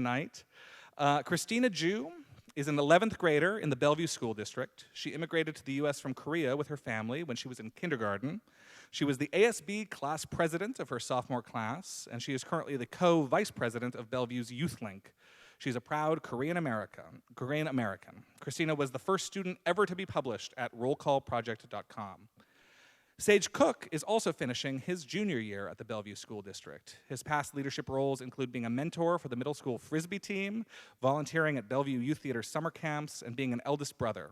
Night. Kristina Ju is an 11th grader in the Bellevue School District. She immigrated to the US from Korea with her family when she was in kindergarten. She was the ASB class president of her sophomore class, and she is currently the co-vice president of Bellevue's Youth Link. She's a proud Korean American. Kristina was the first student ever to be published at rollcallproject.com. Sage Cook is also finishing his junior year at the Bellevue School District. His past leadership roles include being a mentor for the middle school Frisbee team, volunteering at Bellevue Youth Theater summer camps, and being an eldest brother.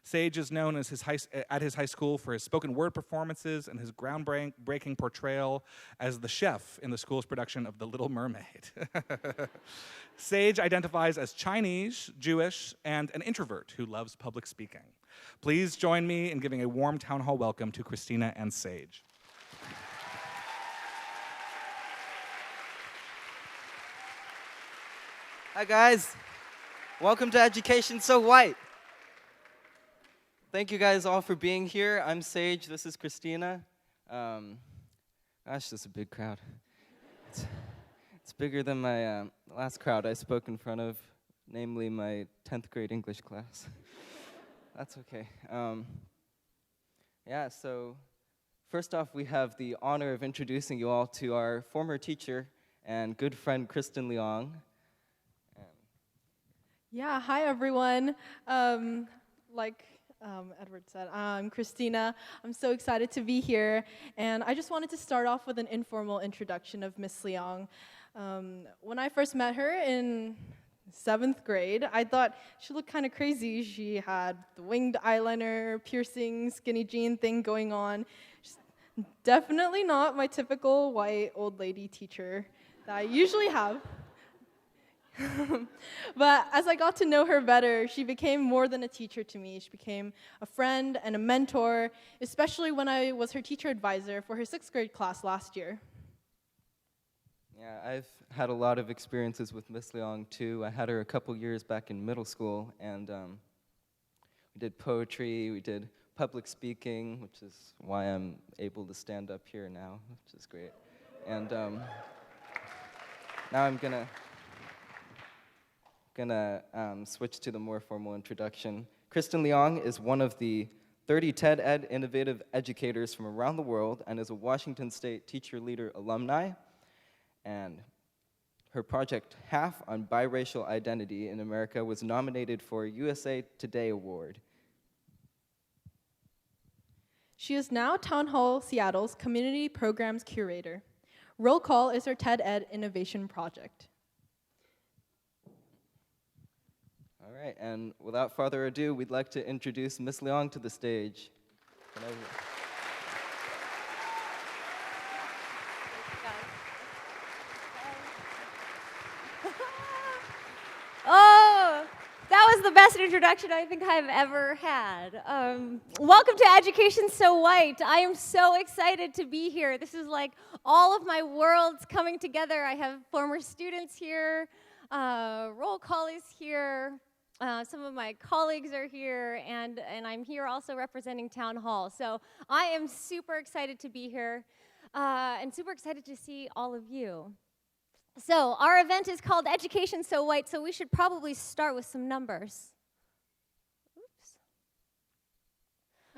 Sage is known as at his high school for his spoken word performances and his groundbreaking portrayal as the chef in the school's production of The Little Mermaid. Sage identifies as Chinese, Jewish, and an introvert who loves public speaking. Please join me in giving a warm town hall welcome to Kristina and Sage. Hi guys, welcome to Education So White. Thank you guys all for being here. I'm Sage, this is Kristina. Gosh, this is a big crowd. It's bigger than my last crowd I spoke in front of, namely my 10th grade English class. That's okay. So first off, we have the honor of introducing you all to our former teacher and good friend, Kristin Leong. Yeah, hi everyone. Edward said, I'm Kristina. I'm so excited to be here. And I just wanted to start off with an informal introduction of Miss Leong. When I first met her in 7th grade, I thought she looked kind of crazy. She had the winged eyeliner, piercing, skinny jean thing going on. She's definitely not my typical white old lady teacher that I usually have. But as I got to know her better, she became more than a teacher to me. She became a friend and a mentor, especially when I was her teacher advisor for her 6th grade class last year. Yeah, I've had a lot of experiences with Miss Leong too. I had her a couple years back in middle school, and we did poetry, we did public speaking, which is why I'm able to stand up here now, which is great. And now I'm gonna switch to the more formal introduction. Kristin Leong is one of the 30 TED innovative educators from around the world and is a Washington State Teacher Leader alumni. And her project, Half on Biracial Identity in America, was nominated for a USA Today Award. She is now Town Hall Seattle's Community Programs Curator. Roll Call is her TED Innovation Project. All right, and without further ado, we'd like to introduce Miss Leong to the stage. Oh, that was the best introduction I think I've ever had. Welcome to Education So White. I am so excited to be here. This is like all of my worlds coming together. I have former students here, Roll Call is here. Some of my colleagues are here, and I'm here also representing Town Hall. So I am super excited to be here, and super excited to see all of you. So our event is called Education So White, so we should probably start with some numbers. Oops.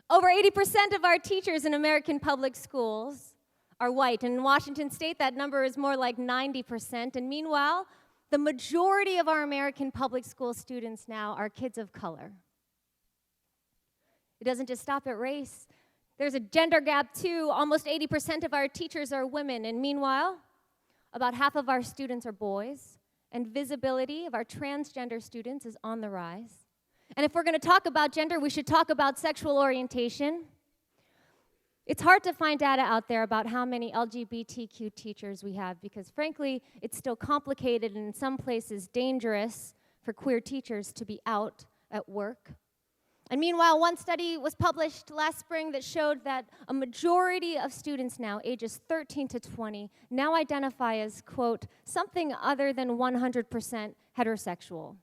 Over 80% of our teachers in American public schools are white, and in Washington State that number is more like 90%, and meanwhile, the majority of our American public school students now are kids of color. It doesn't just stop at race. There's a gender gap too. Almost 80% of our teachers are women, and meanwhile, about half of our students are boys, and visibility of our transgender students is on the rise. And if we're going to talk about gender, we should talk about sexual orientation. It's hard to find data out there about how many LGBTQ teachers we have because, frankly, it's still complicated and in some places dangerous for queer teachers to be out at work. And meanwhile, one study was published last spring that showed that a majority of students now, ages 13 to 20, now identify as, quote, something other than 100% heterosexual.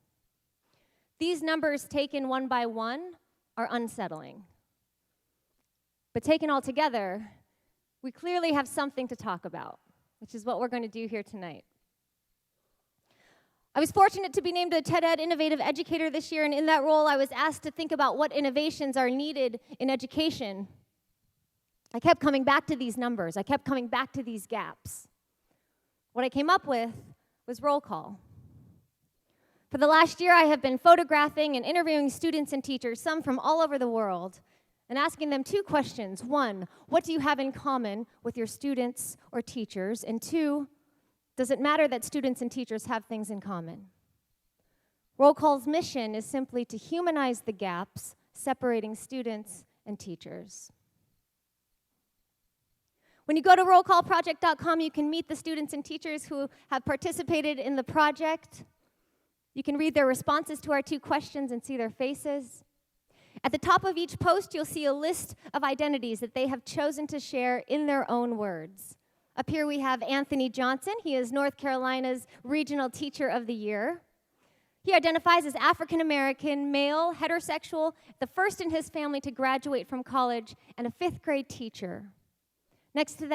These numbers taken one by one are unsettling. But taken all together, we clearly have something to talk about, which is what we're going to do here tonight. I was fortunate to be named a TED Innovative Educator this year, and in that role, I was asked to think about what innovations are needed in education. I kept coming back to these numbers. I kept coming back to these gaps. What I came up with was roll call. For the last year, I have been photographing and interviewing students and teachers, some from all over the world, and asking them two questions. One, what do you have in common with your students or teachers? And two, does it matter that students and teachers have things in common? Roll call's mission is simply to humanize the gaps separating students and teachers. When you go to rollcallproject.com, you can meet the students and teachers who have participated in the project. You can read their responses to our two questions and see their faces. At the top of each post, you'll see a list of identities that they have chosen to share in their own words. Up here we have Anthony Johnson. He is North Carolina's Regional Teacher of the Year. He identifies as African American, male, heterosexual, the first in his family to graduate from college, and a fifth grade teacher. Next to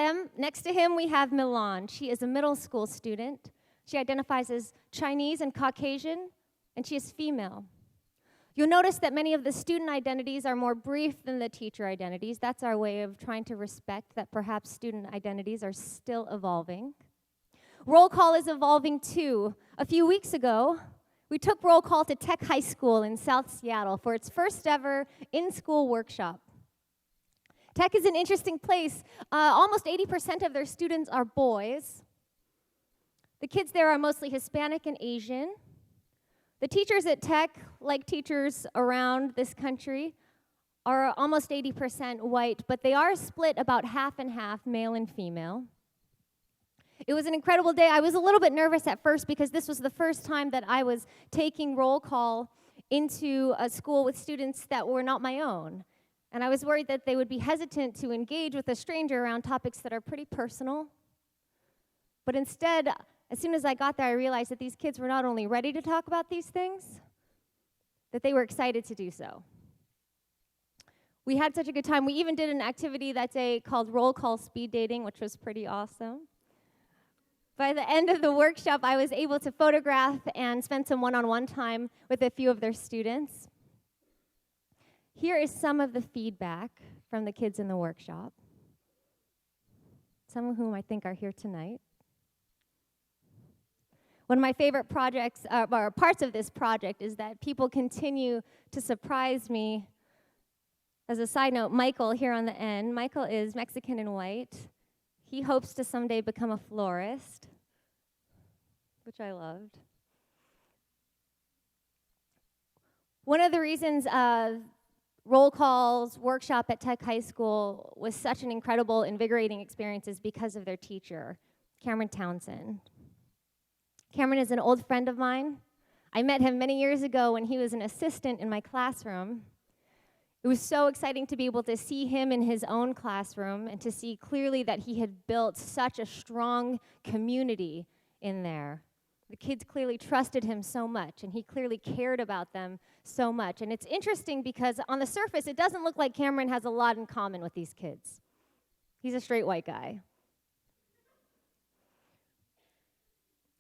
him, we have Milan. She is a middle school student. She identifies as Chinese and Caucasian, and she is female. You'll notice that many of the student identities are more brief than the teacher identities. That's our way of trying to respect that perhaps student identities are still evolving. Roll call is evolving too. A few weeks ago, we took roll call to Tech High School in South Seattle for its first ever in-school workshop. Tech is an interesting place. Almost 80% of their students are boys. The kids there are mostly Hispanic and Asian. The teachers at Tech, like teachers around this country, are almost 80% white, but they are split about half and half, male and female. It was an incredible day. I was a little bit nervous at first because this was the first time that I was taking roll call into a school with students that were not my own. And I was worried that they would be hesitant to engage with a stranger around topics that are pretty personal. But instead, as soon as I got there, I realized that these kids were not only ready to talk about these things, that they were excited to do so. We had such a good time. We even did an activity that day called roll call speed dating, which was pretty awesome. By the end of the workshop, I was able to photograph and spend some one-on-one time with a few of their students. Here is some of the feedback from the kids in the workshop, some of whom I think are here tonight. One of my favorite projects, or parts of this project, is that people continue to surprise me. As a side note, Michael here on the end, Michael is Mexican and white. He hopes to someday become a florist, which I loved. One of the reasons roll call's workshop at Tech High School was such an incredible, invigorating experience is because of their teacher, Cameron Townsend. Cameron is an old friend of mine. I met him many years ago when he was an assistant in my classroom. It was so exciting to be able to see him in his own classroom and to see clearly that he had built such a strong community in there. The kids clearly trusted him so much, and he clearly cared about them so much. And it's interesting because on the surface, it doesn't look like Cameron has a lot in common with these kids. He's a straight white guy.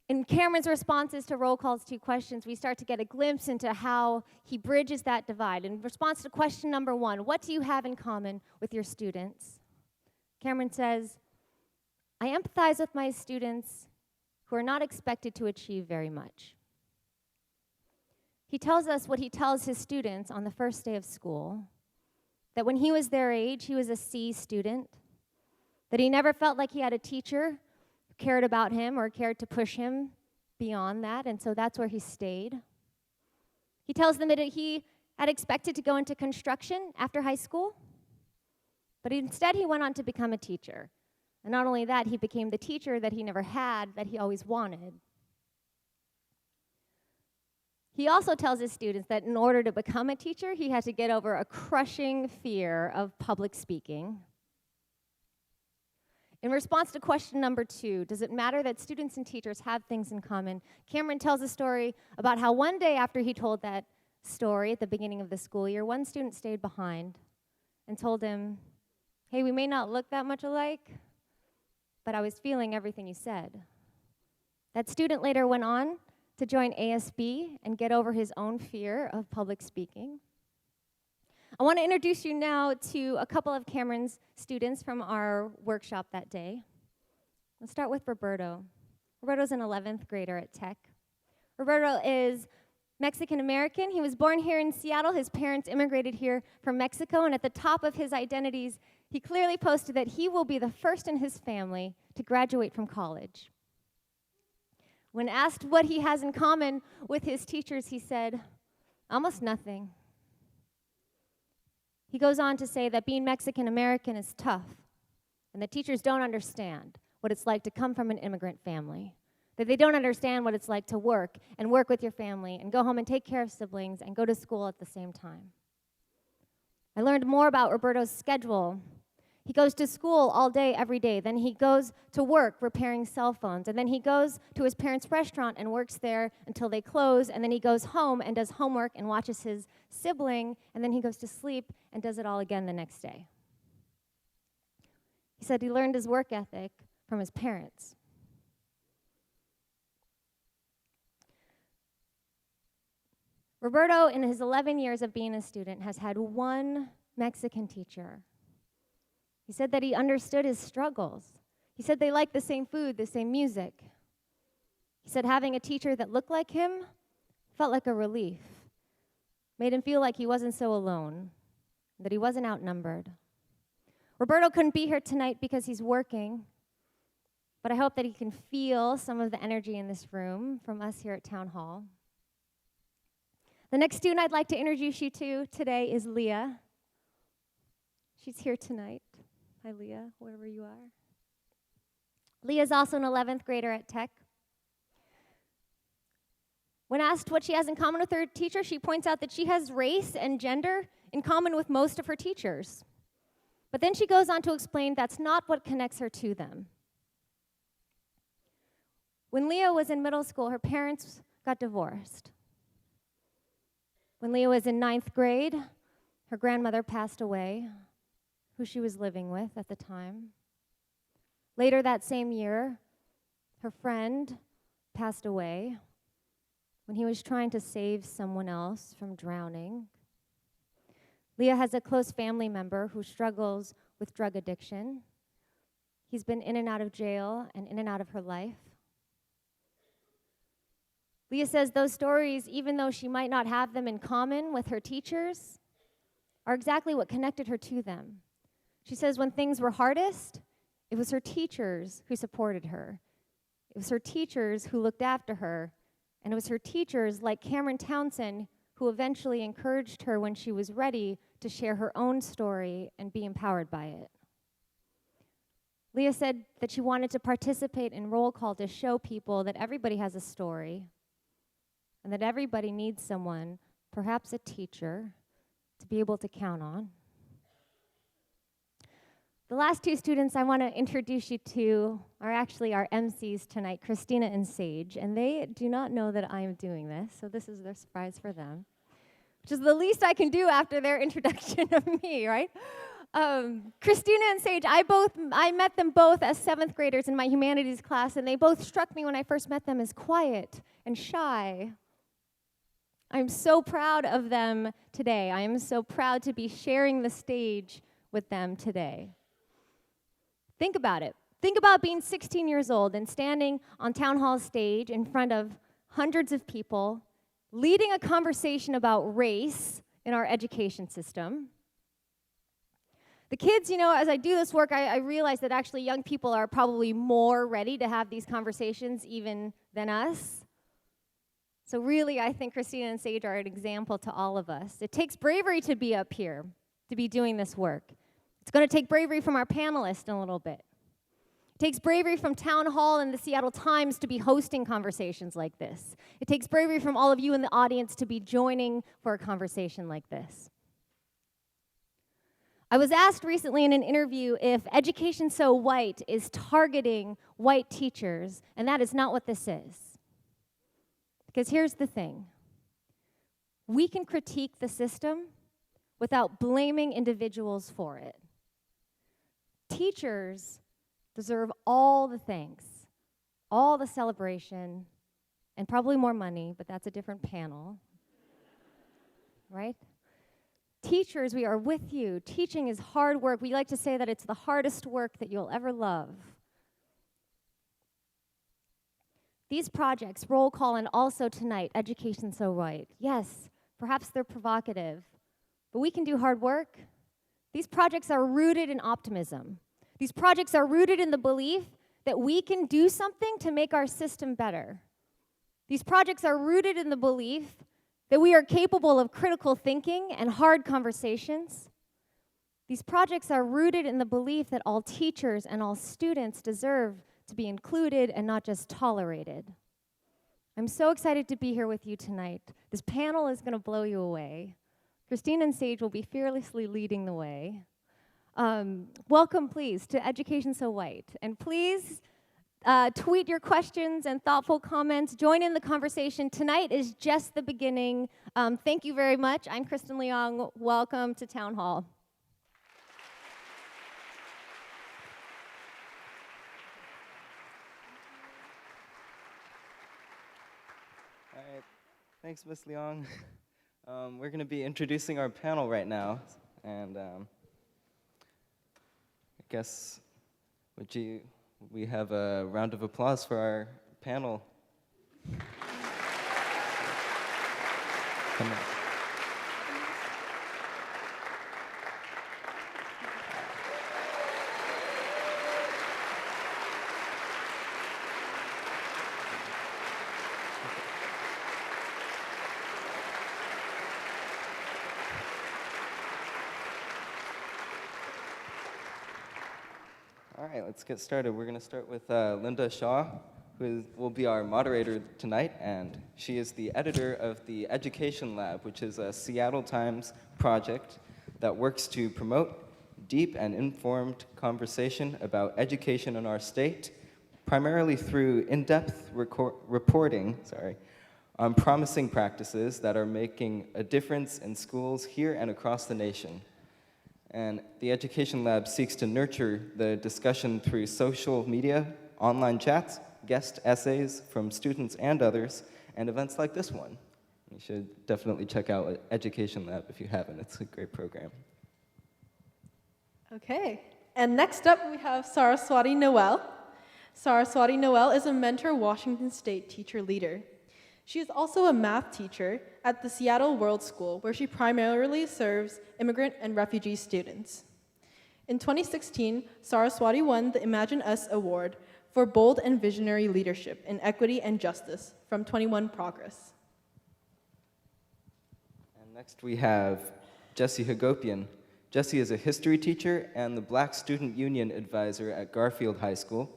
In Cameron's responses to roll call's two questions, we start to get a glimpse into how he bridges that divide. In response to question number 1, what do you have in common with your students? Cameron says, I empathize with my students who are not expected to achieve very much. He tells us what he tells his students on the first day of school, that when he was their age, he was a C student, that he never felt like he had a teacher cared about him or cared to push him beyond that, and so that's where he stayed. He tells them that he had expected to go into construction after high school, but instead he went on to become a teacher. And not only that, he became the teacher that he never had, that he always wanted. He also tells his students that in order to become a teacher, he had to get over a crushing fear of public speaking. In response to question number 2, does it matter that students and teachers have things in common? Cameron tells a story about how one day after he told that story at the beginning of the school year, one student stayed behind and told him, hey, we may not look that much alike, but I was feeling everything you said. That student later went on to join ASB and get over his own fear of public speaking. I want to introduce you now to a couple of Cameron's students from our workshop that day. Let's start with Roberto. Roberto's an 11th grader at Tech. Roberto is Mexican-American. He was born here in Seattle. His parents immigrated here from Mexico, and at the top of his identities, he clearly posted that he will be the first in his family to graduate from college. When asked what he has in common with his teachers, he said, almost nothing. He goes on to say that being Mexican-American is tough, and that teachers don't understand what it's like to come from an immigrant family, that they don't understand what it's like to work with your family and go home and take care of siblings and go to school at the same time. I learned more about Roberto's schedule. He goes to school all day, every day. Then he goes to work repairing cell phones. And then he goes to his parents' restaurant and works there until they close. And then he goes home and does homework and watches his sibling. And then he goes to sleep and does it all again the next day. He said he learned his work ethic from his parents. Roberto, in his 11 years of being a student, has had one Mexican teacher. He said that he understood his struggles. He said they liked the same food, the same music. He said having a teacher that looked like him felt like a relief, made him feel like he wasn't so alone, that he wasn't outnumbered. Roberto couldn't be here tonight because he's working, but I hope that he can feel some of the energy in this room from us here at Town Hall. The next student I'd like to introduce you to today is Leah. She's here tonight. Hi, Leah, wherever you are. Leah's also an 11th grader at Tech. When asked what she has in common with her teacher, she points out that she has race and gender in common with most of her teachers. But then she goes on to explain that's not what connects her to them. When Leah was in middle school, her parents got divorced. When Leah was in 9th grade, her grandmother passed away, who she was living with at the time. Later that same year, her friend passed away when he was trying to save someone else from drowning. Leah has a close family member who struggles with drug addiction. He's been in and out of jail and in and out of her life. Leah says those stories, even though she might not have them in common with her teachers, are exactly what connected her to them. She says when things were hardest, it was her teachers who supported her. It was her teachers who looked after her. And it was her teachers, like Cameron Townsend, who eventually encouraged her when she was ready to share her own story and be empowered by it. Leah said that she wanted to participate in roll call to show people that everybody has a story and that everybody needs someone, perhaps a teacher, to be able to count on. The last two students I want to introduce you to are actually our MCs tonight, Kristina and Sage, and they do not know that I am doing this, so this is their surprise for them, which is the least I can do after their introduction of me, right? Kristina and Sage, I met them both as 7th graders in my humanities class, and they both struck me when I first met them as quiet and shy. I'm so proud of them today. I am so proud to be sharing the stage with them today. Think about it. Think about being 16 years old and standing on Town Hall stage in front of hundreds of people, leading a conversation about race in our education system. The kids, as I do this work, I realize that actually young people are probably more ready to have these conversations even than us. So really, I think Kristina and Sage are an example to all of us. It takes bravery to be up here, to be doing this work. It's going to take bravery from our panelists in a little bit. It takes bravery from Town Hall and the Seattle Times to be hosting conversations like this. It takes bravery from all of you in the audience to be joining for a conversation like this. I was asked recently in an interview if Education So White is targeting white teachers, and that is not what this is. Because here's the thing. We can critique the system without blaming individuals for it. Teachers deserve all the thanks, all the celebration, and probably more money, but that's a different panel, right? Teachers, we are with you. Teaching is hard work. We like to say that it's the hardest work that you'll ever love. These projects, roll call, and also tonight, Education So Right. Yes, perhaps they're provocative, but we can do hard work. These projects are rooted in optimism. These projects are rooted in the belief that we can do something to make our system better. These projects are rooted in the belief that we are capable of critical thinking and hard conversations. These projects are rooted in the belief that all teachers and all students deserve to be included and not just tolerated. I'm so excited to be here with you tonight. This panel is going to blow you away. Kristina and Sage will be fearlessly leading the way. Welcome, please, to Education So White. And please tweet your questions and thoughtful comments. Join in the conversation. Tonight is just the beginning. Thank you very much. I'm Kristin Leong. Welcome to Town Hall. All right, thanks, Ms. Leong. We're going to be introducing our panel right now, and I guess we have a round of applause for our panel. Come on. All right, let's get started. We're going to start with Linda Shaw, who will be our moderator tonight, and she is the editor of the Education Lab, which is a Seattle Times project that works to promote deep and informed conversation about education in our state, primarily through in-depth reporting on promising practices that are making a difference in schools here and across the nation. And the Education Lab seeks to nurture the discussion through social media, online chats, guest essays from students and others, and events like this one. You should definitely check out Education Lab if you haven't. It's a great program. Okay, and next up we have Saraswati Noel. Saraswati Noel is a Mentor Washington State teacher leader. She is also a math teacher at the Seattle World School, where she primarily serves immigrant and refugee students. In 2016, Saraswati won the Imagine Us Award for bold and visionary leadership in equity and justice from 21 Progress. And next we have Jesse Hagopian. Jesse is a history teacher and the Black Student Union advisor at Garfield High School.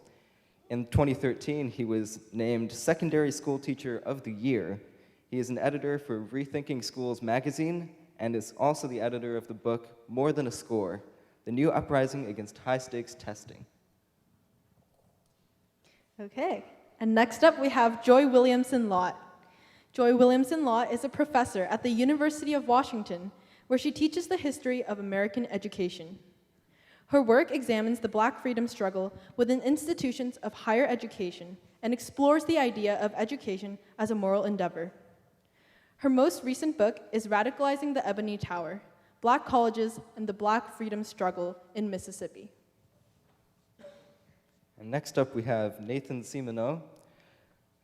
In 2013, he was named Secondary School Teacher of the Year. He is an editor for Rethinking Schools magazine and is also the editor of the book More Than a Score, The New Uprising Against High-Stakes Testing. Okay, and next up we have Joy Williamson-Lott. Joy Williamson-Lott is a professor at the University of Washington, where she teaches the history of American education. Her work examines the Black freedom struggle within institutions of higher education and explores the idea of education as a moral endeavor. Her most recent book is Radicalizing the Ebony Tower: Black Colleges and the Black Freedom Struggle in Mississippi. And next up we have Nathan Seaman.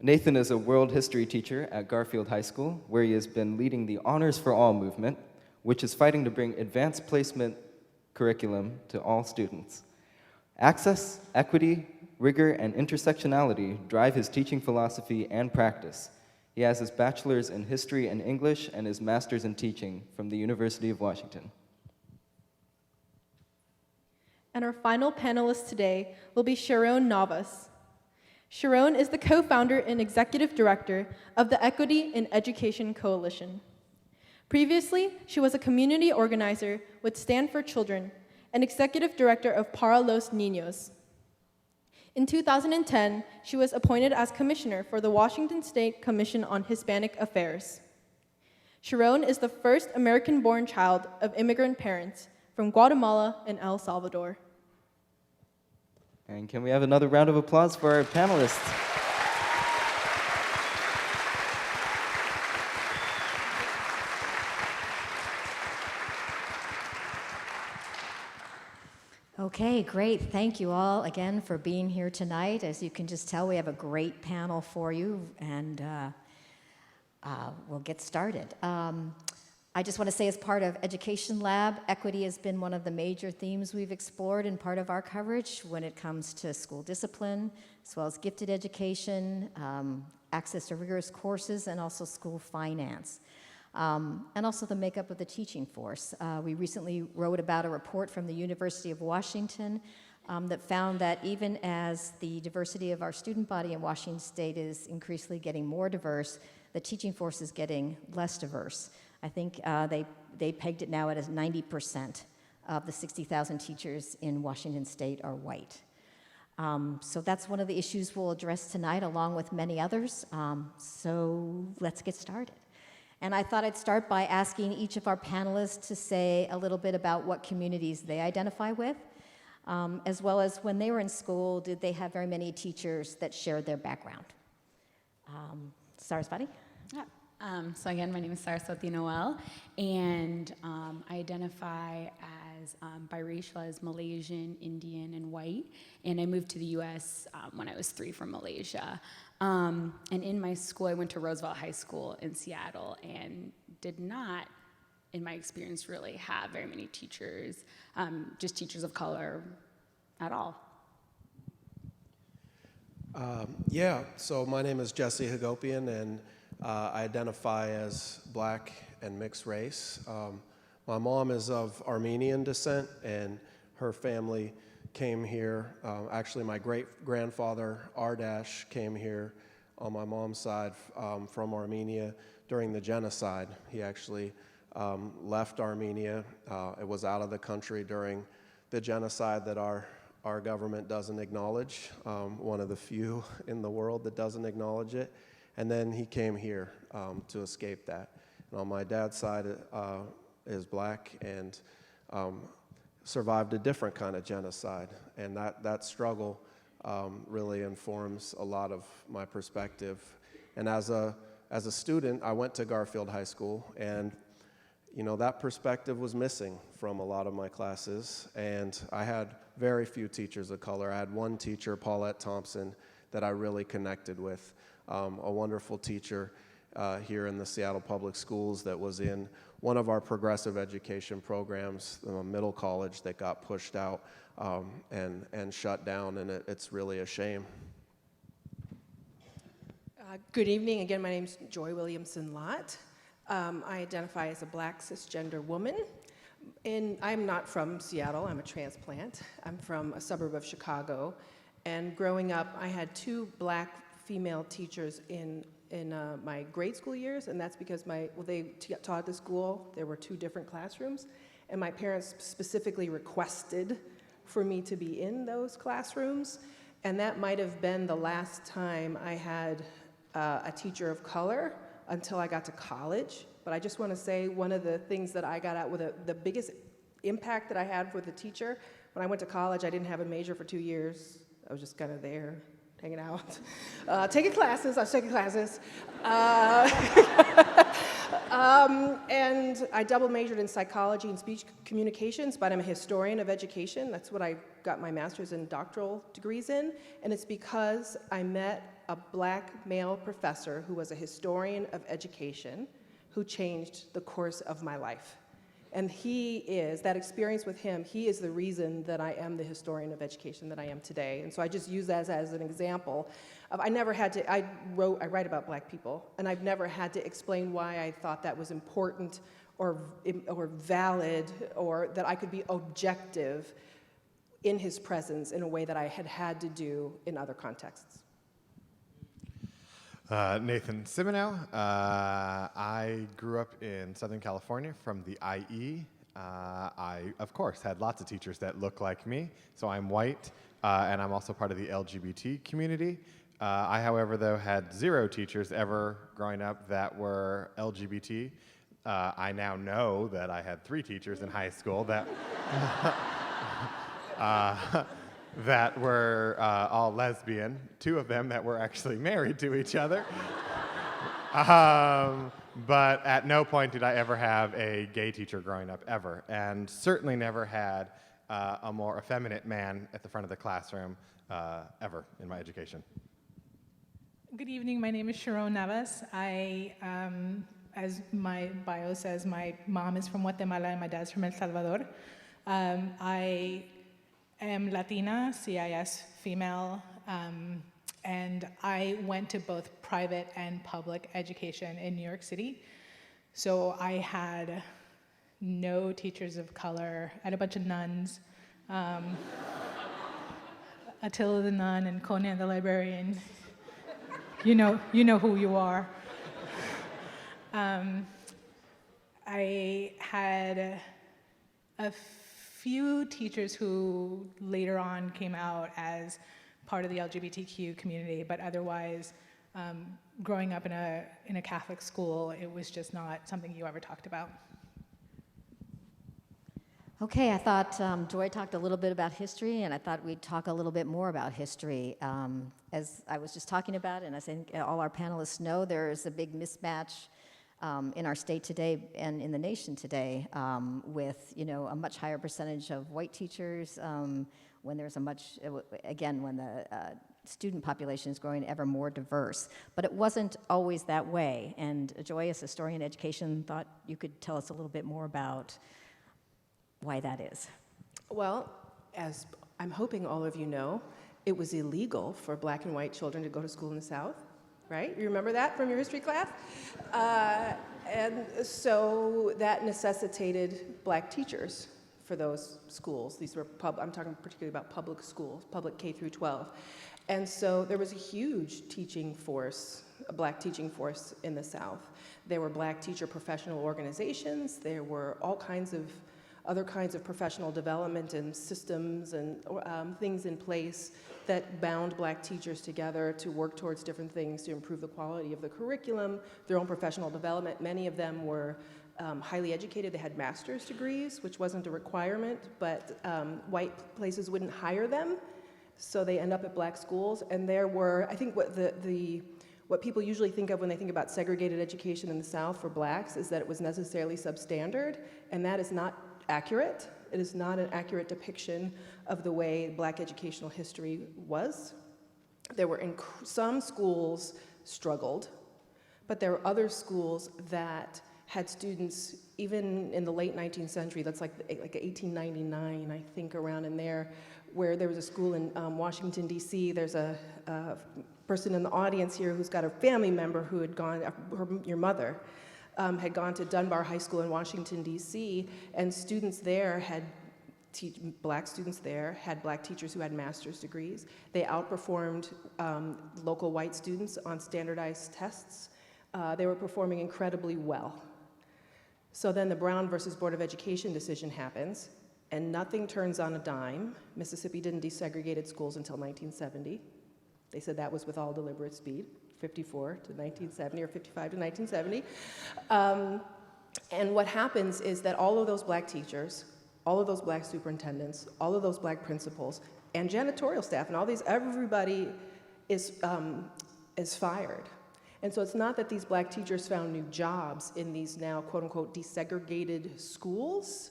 Nathan is a world history teacher at Garfield High School, where he has been leading the Honors for All movement, which is fighting to bring advanced placement curriculum to all students. Access, equity, rigor, and intersectionality drive his teaching philosophy and practice. He has his bachelor's in history and English and his master's in teaching from the University of Washington. And our final panelist today will be Sharon Navas. Sharon is the co-founder and executive director of the Equity in Education Coalition. Previously, she was a community organizer with Stand for Children and executive director of Para los Niños. In 2010, she was appointed as commissioner for the Washington State Commission on Hispanic Affairs. Sharon is the first American-born child of immigrant parents from Guatemala and El Salvador. And can we have another round of applause for our panelists? Okay, great. Thank you all again for being here tonight. As you can just tell, we have a great panel for you, and we'll get started. I just want to say, as part of Education Lab, equity has been one of the major themes we've explored in part of our coverage when it comes to school discipline, as well as gifted education, access to rigorous courses, and also school finance. And also the makeup of the teaching force. We recently wrote about a report from the University of Washington that found that even as the diversity of our student body in Washington State is increasingly getting more diverse, the teaching force is getting less diverse. I think they pegged it now at 90% of the 60,000 teachers in Washington State are white. So that's one of the issues we'll address tonight, along with many others. So let's get started. And I thought I'd start by asking each of our panelists to say a little bit about what communities they identify with, as well as when they were in school, did they have very many teachers that shared their background? Saraswati? Yeah. So again, my name is Saraswati Noel, and I identify as biracial, as Malaysian, Indian, and white. And I moved to the U.S. When I was 3 from Malaysia. And in my school, I went to Roosevelt High School in Seattle, and did not, in my experience, really have very many teachers, just teachers of color at all. So my name is Jesse Hagopian, and I identify as black and mixed race. My mom is of Armenian descent, and her family came here. Actually, my great-grandfather, Ardash, came here on my mom's side from Armenia during the genocide. He actually left Armenia. It was out of the country during the genocide that our government doesn't acknowledge, one of the few in the world that doesn't acknowledge it. And then he came here to escape that. And on my dad's side is black and survived a different kind of genocide. And that struggle really informs a lot of my perspective. And as a student, I went to Garfield High School, and that perspective was missing from a lot of my classes. And I had very few teachers of color. I had one teacher, Paulette Thompson, that I really connected with. A wonderful teacher here in the Seattle Public Schools that was in one of our progressive education programs, middle college, that got pushed out and shut down, and it's really a shame. Good evening. Again, my name is Joy Williamson-Lott. I identify as a black cisgender woman. I'm not from Seattle. I'm a transplant. I'm from a suburb of Chicago. And growing up, I had 2 black female teachers in my grade school years, and that's because they taught at the school. There were 2 different classrooms, and my parents specifically requested for me to be in those classrooms, and that might have been the last time I had a teacher of color until I got to college. But I just want to say, one of the things that I got out with the biggest impact that I had with a teacher, when I went to college, I didn't have a major for 2 years. I was just kind of there, hanging out, taking classes. I was taking classes. And I double majored in psychology and speech communications, but I'm a historian of education. That's what I got my master's and doctoral degrees in. And it's because I met a black male professor who was a historian of education who changed the course of my life. And that experience with him, he is the reason that I am the historian of education that I am today. And so I just use that as an example of I write about black people, and I've never had to explain why I thought that was important or valid, or that I could be objective in his presence in a way that I had to do in other contexts. Nathan Simino. I grew up in Southern California from the IE. I, of course, had lots of teachers that look like me, so I'm white, and I'm also part of the LGBT community. I, however, though, had 0 teachers ever growing up that were LGBT. I now know that I had 3 teachers in high school that that were all lesbian, 2 of them that were actually married to each other. But at no point did I ever have a gay teacher growing up, ever. And certainly never had a more effeminate man at the front of the classroom ever in my education. Good evening, my name is Sharon Navas. As my bio says, my mom is from Guatemala and my dad's from El Salvador. I am Latina, CIS female, and I went to both private and public education in New York City. So I had no teachers of color. I had a bunch of nuns. Attila the nun and Conan the librarian. You know who you are. I had a few teachers who later on came out as part of the LGBTQ community, but otherwise, growing up in a Catholic school, it was just not something you ever talked about. Okay, I thought Joy talked a little bit about history, and I thought we'd talk a little bit more about history. As I was just talking about, and I think all our panelists know, there is a big mismatch in our state today and in the nation today with, a much higher percentage of white teachers when there's when the student population is growing ever more diverse. But it wasn't always that way, and Joy, as a historian of education, thought you could tell us a little bit more about why that is. Well, as I'm hoping all of you know, it was illegal for black and white children to go to school in the South, right? You remember that from your history class? And so that necessitated black teachers for those schools. These were I'm talking particularly about public schools, public K through 12. And so there was a huge teaching force, a black teaching force in the South. There were black teacher professional organizations. There were all kinds of other kinds of professional development and systems and things in place that bound black teachers together to work towards different things to improve the quality of the curriculum, their own professional development. Many of them were highly educated. They had master's degrees, which wasn't a requirement, but white places wouldn't hire them, so they end up at black schools. And there were, I think what people usually think of when they think about segregated education in the South for blacks is that it was necessarily substandard, and that is not accurate. It is not an accurate depiction of the way black educational history was. There were some schools struggled, but there were other schools that had students, even in the late 19th century, that's like 1899, I think, around in there, where there was a school in Washington, D.C. There's a person in the audience here who's got a family member who had gone, your mother, had gone to Dunbar High School in Washington, D.C., and students there black students there had black teachers who had master's degrees. They outperformed local white students on standardized tests. They were performing incredibly well. So then the Brown versus Board of Education decision happens, and nothing turns on a dime. Mississippi didn't desegregate its schools until 1970. They said that was with all deliberate speed. 54 to 1970 or 55 to 1970. And what happens is that all of those black teachers, all of those black superintendents, all of those black principals, and janitorial staff, and everybody is fired. And so it's not that these black teachers found new jobs in these now quote unquote desegregated schools.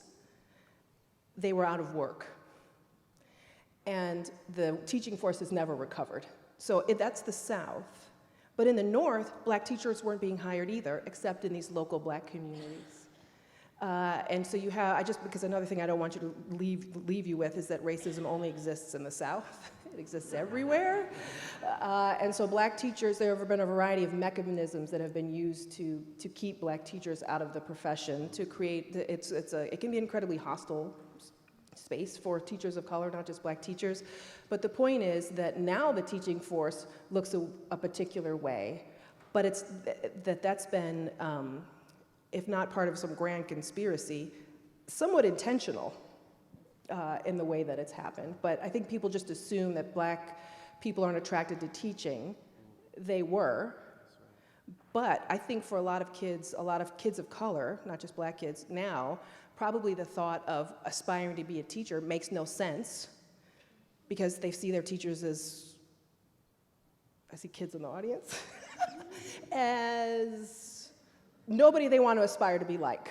They were out of work. And the teaching force has never recovered. So that's the South. But in the North, black teachers weren't being hired either, except in these local black communities. And so you have, because another thing I don't want you to leave you with is that racism only exists in the South. It exists everywhere. And so black teachers, there have been a variety of mechanisms that have been used to keep black teachers out of the profession, to create, it can be incredibly hostile space for teachers of color, not just black teachers. But the point is that now the teaching force looks a particular way, but that's been, if not part of some grand conspiracy, somewhat intentional in the way that it's happened. But I think people just assume that black people aren't attracted to teaching. They were. But I think for a lot of kids of color, not just black kids now, probably the thought of aspiring to be a teacher makes no sense because they see their teachers as, I see kids in the audience, as nobody they want to aspire to be like.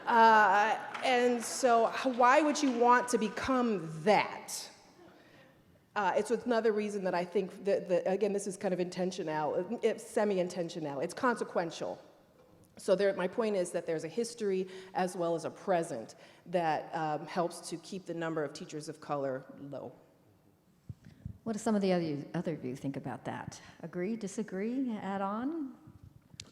And so why would you want to become that? It's another reason that I think that again, this is kind of intentional, it's semi-intentional, it's consequential. So my point is that there's a history as well as a present that helps to keep the number of teachers of color low. What do some of the other of you think about that? Agree, disagree, add on?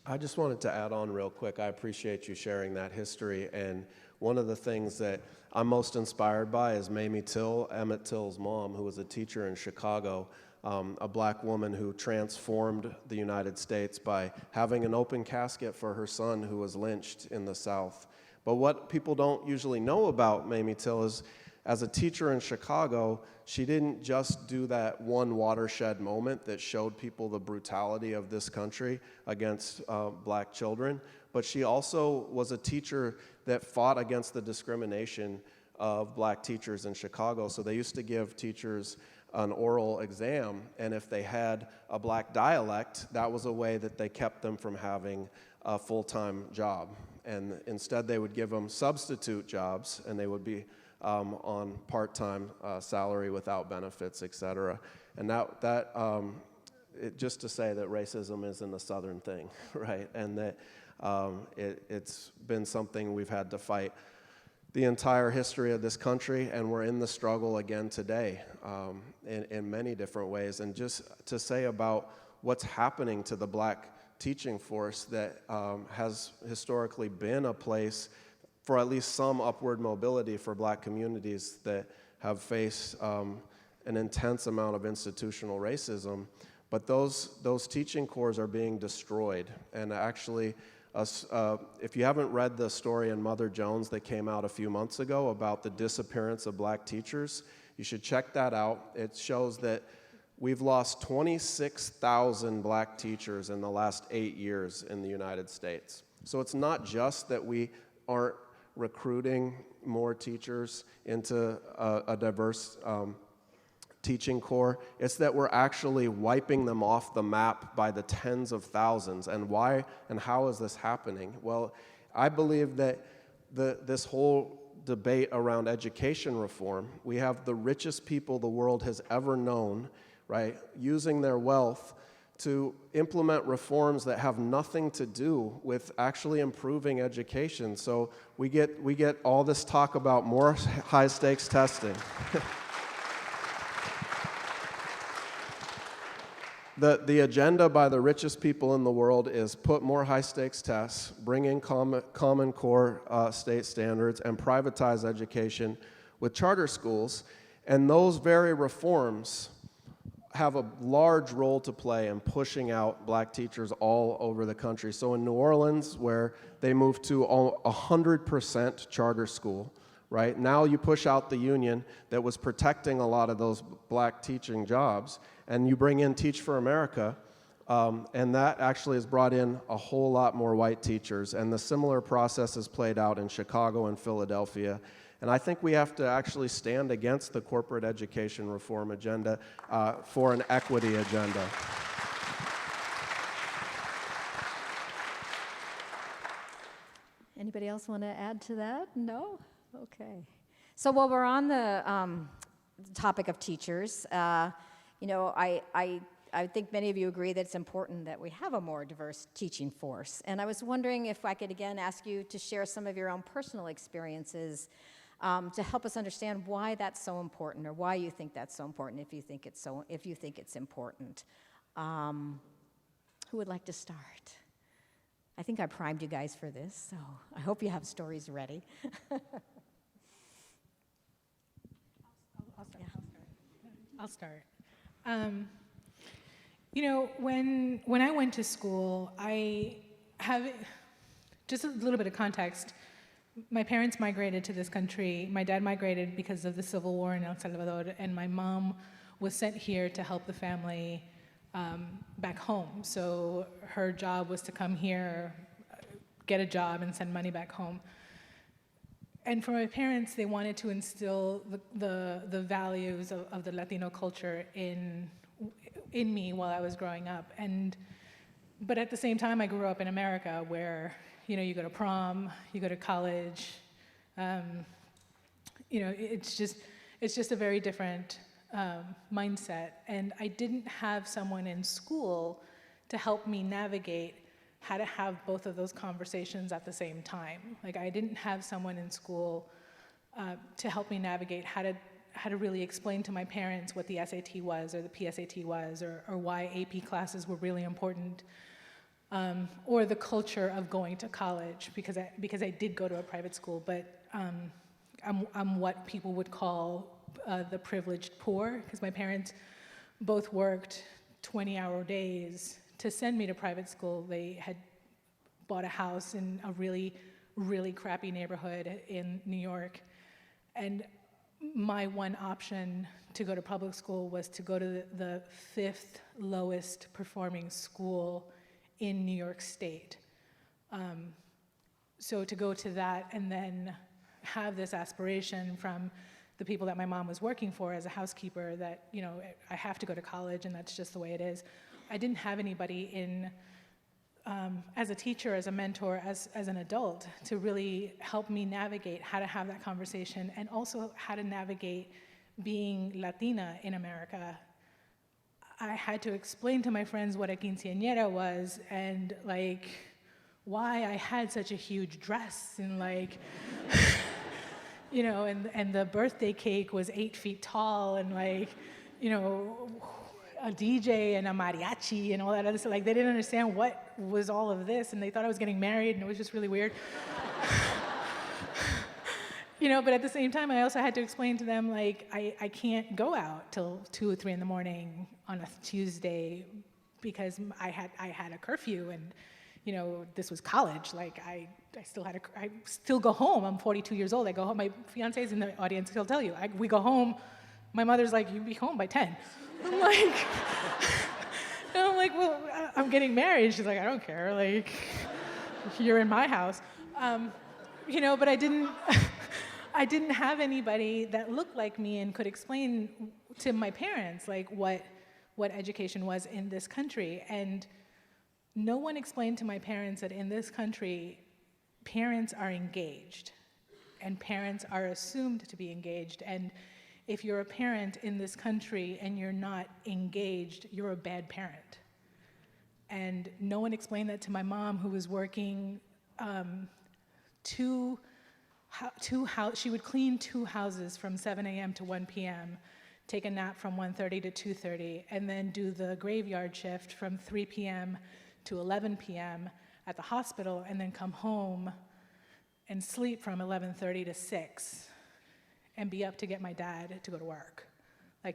I just wanted to add on real quick. I appreciate you sharing that history. And one of the things that I'm most inspired by is Mamie Till, Emmett Till's mom, who was a teacher in Chicago, a black woman who transformed the United States by having an open casket for her son who was lynched in the South. But what people don't usually know about Mamie Till is, as a teacher in Chicago, she didn't just do that one watershed moment that showed people the brutality of this country against black children, but she also was a teacher that fought against the discrimination of black teachers in Chicago. So they used to give teachers an oral exam, and if they had a black dialect, that was a way that they kept them from having a full-time job. And instead they would give them substitute jobs, and they would be on part-time salary without benefits, et cetera. And just to say that racism isn't a Southern thing, right? And that it's been something we've had to fight the entire history of this country, and we're in the struggle again today in many different ways. And just to say about what's happening to the black teaching force that has historically been a place for at least some upward mobility for black communities that have faced an intense amount of institutional racism. But those teaching cores are being destroyed. And actually, if you haven't read the story in Mother Jones that came out a few months ago about the disappearance of black teachers, you should check that out. It shows that we've lost 26,000 black teachers in the last 8 years in the United States. So it's not just that we aren't recruiting more teachers into a diverse teaching corps, it's that we're actually wiping them off the map by the tens of thousands. And why and how is this happening? Well, I believe that this whole debate around education reform, we have the richest people the world has ever known, right, using their wealth to implement reforms that have nothing to do with actually improving education. So we get all this talk about more high-stakes testing. The agenda by the richest people in the world is put more high-stakes tests, bring in common core state standards, and privatize education with charter schools. And those very reforms have a large role to play in pushing out black teachers all over the country. So in New Orleans, where they moved to 100% charter school, right? Now you push out the union that was protecting a lot of those black teaching jobs, and you bring in Teach for America, and that actually has brought in a whole lot more white teachers. And the similar process is played out in Chicago and Philadelphia. And I think we have to actually stand against the corporate education reform agenda for an equity agenda. Anybody else want to add to that? No? Okay. So while we're on the topic of teachers, I think many of you agree that it's important that we have a more diverse teaching force. And I was wondering if I could again ask you to share some of your own personal experiences to help us understand why that's so important, or why you think that's so important, if you think it's important. Who would like to start? I think I primed you guys for this, so I hope you have stories ready. I'll start. When I went to school, I have just a little bit of context. My parents migrated to this country. My dad migrated because of the Civil War in El Salvador, and my mom was sent here to help the family back home. So her job was to come here, get a job, and send money back home. And for my parents, they wanted to instill the values of the Latino culture in me while I was growing up. And But at the same time, I grew up in America where, you go to prom, you go to college, it's just a very different mindset. And I didn't have someone in school to help me navigate how to have both of those conversations at the same time. Like, I didn't have someone in school to help me navigate how to really explain to my parents what the SAT was or the PSAT was, or why AP classes were really important, or the culture of going to college, because I did go to a private school, but I'm what people would call the privileged poor, because my parents both worked 20-hour days to send me to private school. They had bought a house in a really, really crappy neighborhood in New York. And my one option to go to public school was to go to the 5th lowest performing school in New York State. So to go to that and then have this aspiration from the people that my mom was working for as a housekeeper that, I have to go to college and that's just the way it is. I didn't have anybody as a teacher, as a mentor, as an adult, to really help me navigate how to have that conversation, and also how to navigate being Latina in America. I had to explain to my friends what a quinceañera was, and why I had such a huge dress, and and the birthday cake was 8 feet tall, and a DJ and a mariachi and all that other stuff. They didn't understand what was all of this, and they thought I was getting married, and it was just really weird. But at the same time, I also had to explain to them, I can't go out till 2 or 3 in the morning on a Tuesday because I had a curfew, and this was college. I still go home. I'm 42 years old. I go home. My fiance's in the audience. He'll tell you. We go home. My mother's like, "You'll be home by 10." I'm like, "Well, I'm getting married." She's like, "I don't care. You're in my house." But I didn't have anybody that looked like me and could explain to my parents what education was in this country. And no one explained to my parents that in this country, parents are engaged, and parents are assumed to be engaged. And if you're a parent in this country and you're not engaged, you're a bad parent. And no one explained that to my mom, who was working she would clean 2 houses from 7 a.m. to 1 p.m., take a nap from 1:30 to 2:30, and then do the graveyard shift from 3 p.m. to 11 p.m. at the hospital, and then come home and sleep from 11:30 to 6 and be up to get my dad to go to work.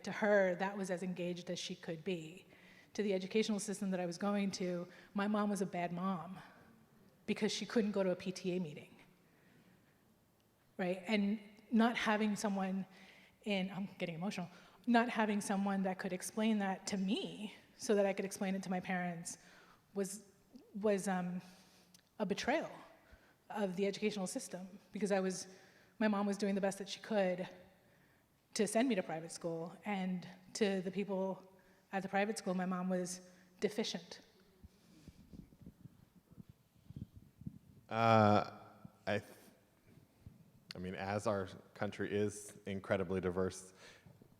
To her, that was as engaged as she could be. To the educational system that I was going to, my mom was a bad mom because she couldn't go to a PTA meeting, right? And not having someone I'm getting emotional, not having someone that could explain that to me so that I could explain it to my parents was a betrayal of the educational system, because my mom was doing the best that she could to send me to private school, and to the people at the private school, my mom was deficient. As our country is incredibly diverse,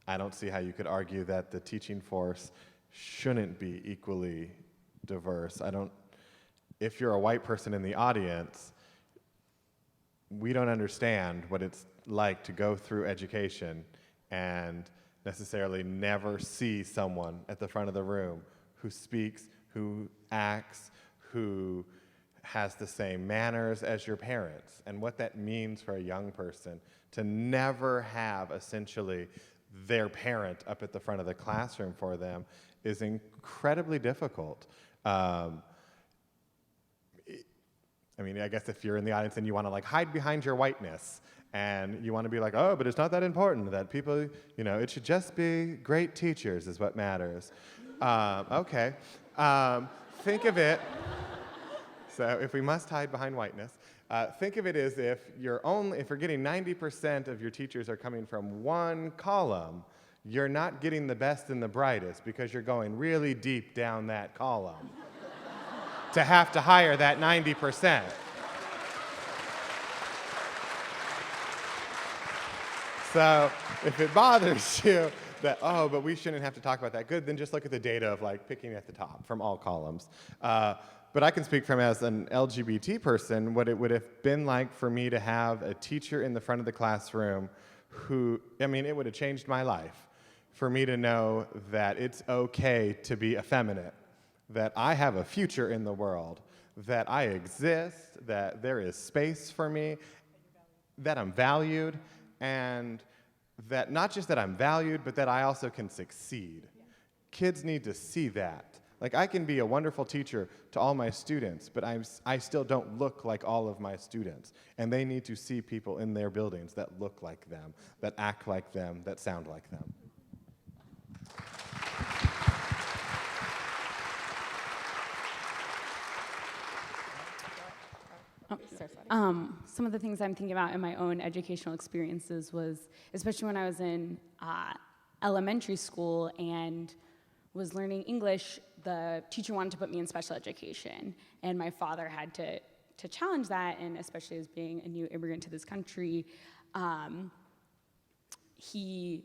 I don't see how you could argue that the teaching force shouldn't be equally diverse. If you're a white person in the audience, we don't understand what it's like to go through education and necessarily never see someone at the front of the room who speaks, who acts, who has the same manners as your parents, and what that means for a young person to never have essentially their parent up at the front of the classroom for them is incredibly difficult. I guess if you're in the audience and you want to hide behind your whiteness, and you want to be like, oh, but it's not that important, that people, it should just be great teachers is what matters. Okay. Think of it, so if we must hide behind whiteness, think of it as if you're getting 90% of your teachers are coming from one column, you're not getting the best and the brightest because you're going really deep down that column. to have to hire that 90%. So if it bothers you that, oh, but we shouldn't have to talk about that, good, then just look at the data of like picking at the top from all columns. But I can speak from as an LGBT person, what it would have been like for me to have a teacher in the front of the classroom who, I mean, it would have changed my life for me to know that it's okay to be effeminate, that I have a future in the world, that I exist, that there is space for me, that I'm valued, and that not just that I'm valued, but that I also can succeed. Kids need to see that. Like, I can be a wonderful teacher to all my students, but I still don't look like all of my students. And they need to see people in their buildings that look like them, that act like them, that sound like them. Some of the things I'm thinking about in my own educational experiences was, especially when I was in elementary school and was learning English, the teacher wanted to put me in special education, and my father had to challenge that, and especially as being a new immigrant to this country, he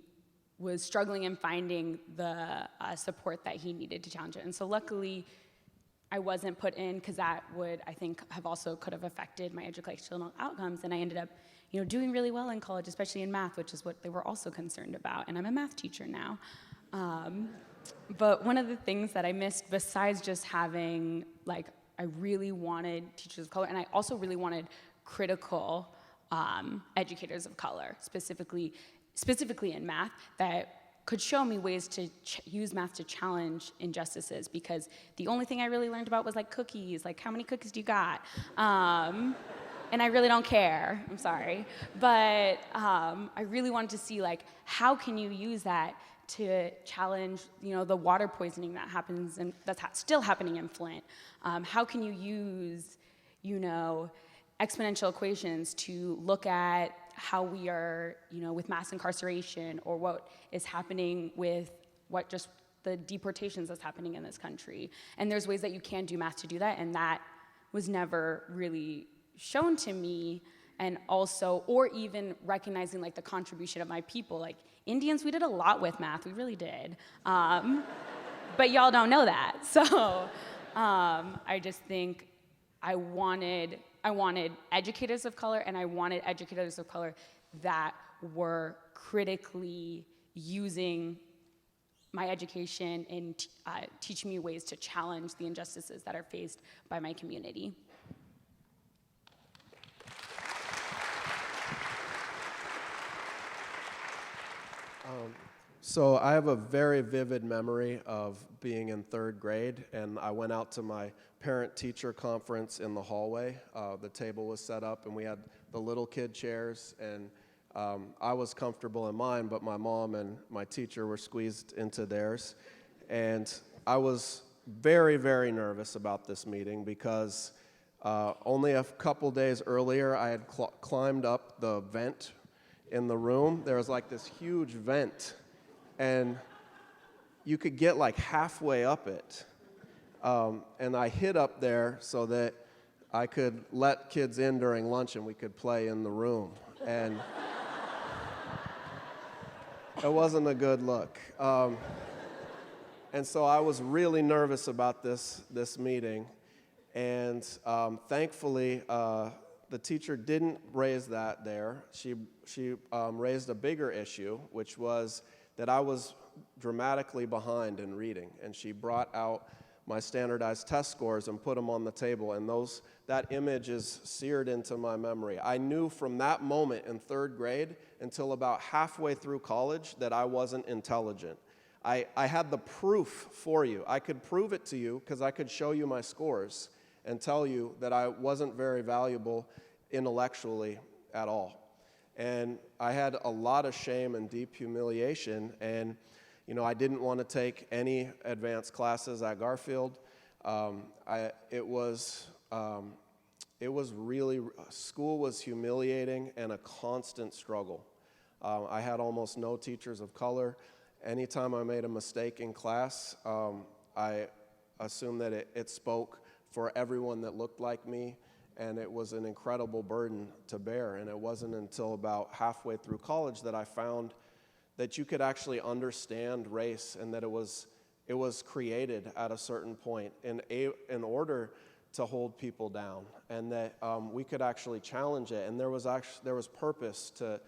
was struggling in finding the support that he needed to challenge it. And so luckily, I wasn't put in, because that would, I think, could have affected my educational outcomes, and I ended up, doing really well in college, especially in math, which is what they were also concerned about, and I'm a math teacher now. But one of the things that I missed, besides just having, I really wanted teachers of color, and I also really wanted critical educators of color, specifically in math, that could show me ways to use math to challenge injustices, because the only thing I really learned about was cookies, how many cookies do you got? And I really don't care, I'm sorry. But I really wanted to see how can you use that to challenge the water poisoning that happens, and that's still happening in Flint. How can you use exponential equations to look at how we are, with mass incarceration, or what is happening with just the deportations that's happening in this country. And there's ways that you can do math to do that, and that was never really shown to me. And also, or even recognizing the contribution of my people. Indians, we did a lot with math, we really did. But y'all don't know that. So I just think I wanted educators of color, and I wanted educators of color that were critically using my education and teaching me ways to challenge the injustices that are faced by my community. So I have a very vivid memory of being in third grade, and I went out to my parent-teacher conference in the hallway. The table was set up, and we had the little kid chairs, and I was comfortable in mine, but my mom and my teacher were squeezed into theirs. And I was very, very nervous about this meeting because only a couple days earlier, I had climbed up the vent in the room. There was this huge vent, and you could get halfway up it. And I hid up there so that I could let kids in during lunch and we could play in the room. And it wasn't a good look. And so I was really nervous about this meeting. And thankfully, the teacher didn't raise that there. She raised a bigger issue, which was that I was dramatically behind in reading. And she brought out my standardized test scores and put them on the table. And that image is seared into my memory. I knew from that moment in third grade until about halfway through college that I wasn't intelligent. I had the proof for you. I could prove it to you because I could show you my scores and tell you that I wasn't very valuable intellectually at all. And I had a lot of shame and deep humiliation, and I didn't want to take any advanced classes at Garfield. School was humiliating and a constant struggle. I had almost no teachers of color. Anytime I made a mistake in class, I assumed that it spoke for everyone that looked like me, and it was an incredible burden to bear. And it wasn't until about halfway through college that I found that you could actually understand race, and that it was created at a certain point in order to hold people down, and that we could actually challenge it. And there was purpose to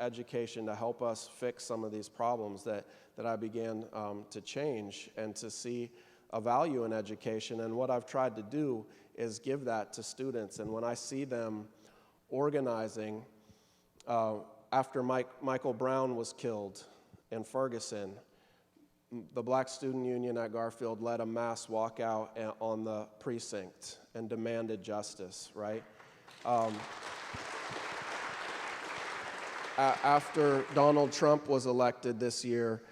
education to help us fix some of these problems that I began to change and to see a value in education. And what I've tried to do is give that to students. And when I see them organizing, after Michael Brown was killed in Ferguson, the Black Student Union at Garfield led a mass walkout on the precinct and demanded justice, right? After Donald Trump was elected this year,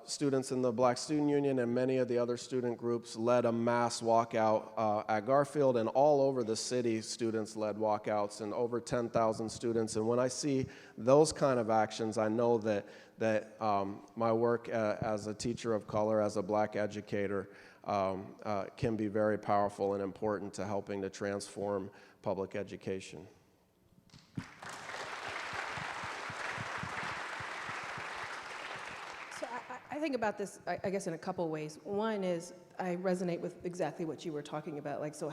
students in the Black Student Union and many of the other student groups led a mass walkout at Garfield, and all over the city, students led walkouts, and over 10,000 students. And when I see those kind of actions, I know that my work as a teacher of color, as a Black educator, can be very powerful and important to helping to transform public education. So I think about this, I guess, in a couple ways. One is I resonate with exactly what you were talking about. Like, so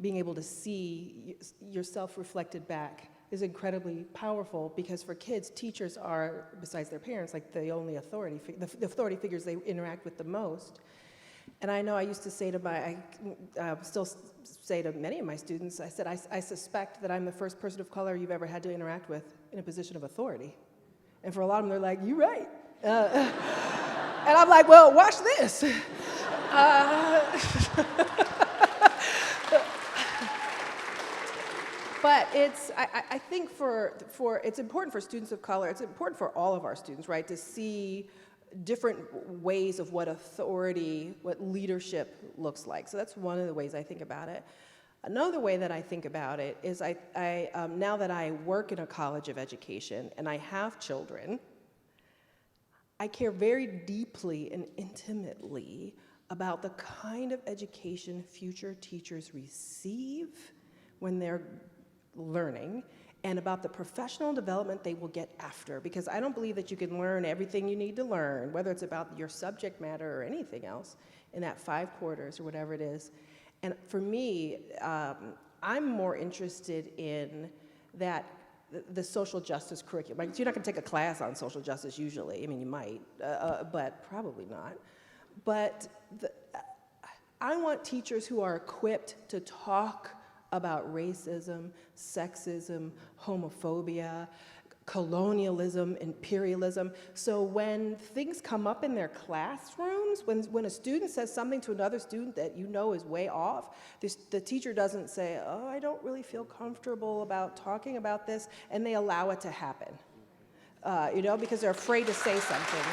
being able to see yourself reflected back is incredibly powerful, because for kids, teachers are, besides their parents, like the only authority, the authority figures they interact with the most. And I know I used to say I still say to many of my students, I said, I suspect that I'm the first person of color you've ever had to interact with in a position of authority. And for a lot of them, they're like, you're right. And I'm like, well, watch this. But I think it's important for students of color, it's important for all of our students, right, to see different ways of what authority, what leadership looks like. So that's one of the ways I think about it. Another way that I think about it is now that I work in a college of education and I have children, I care very deeply and intimately about the kind of education future teachers receive when they're learning, and about the professional development they will get after. Because I don't believe that you can learn everything you need to learn, whether it's about your subject matter or anything else, in that 5 quarters or whatever it is. And for me, I'm more interested in that the social justice curriculum. Like, you're not going to take a class on social justice usually. I mean, you might, but probably not. But I want teachers who are equipped to talk about racism, sexism, homophobia, colonialism, imperialism. So when things come up in their classrooms, when a student says something to another student that you know is way off, the teacher doesn't say, oh, I don't really feel comfortable about talking about this, and they allow it to happen, because they're afraid to say something.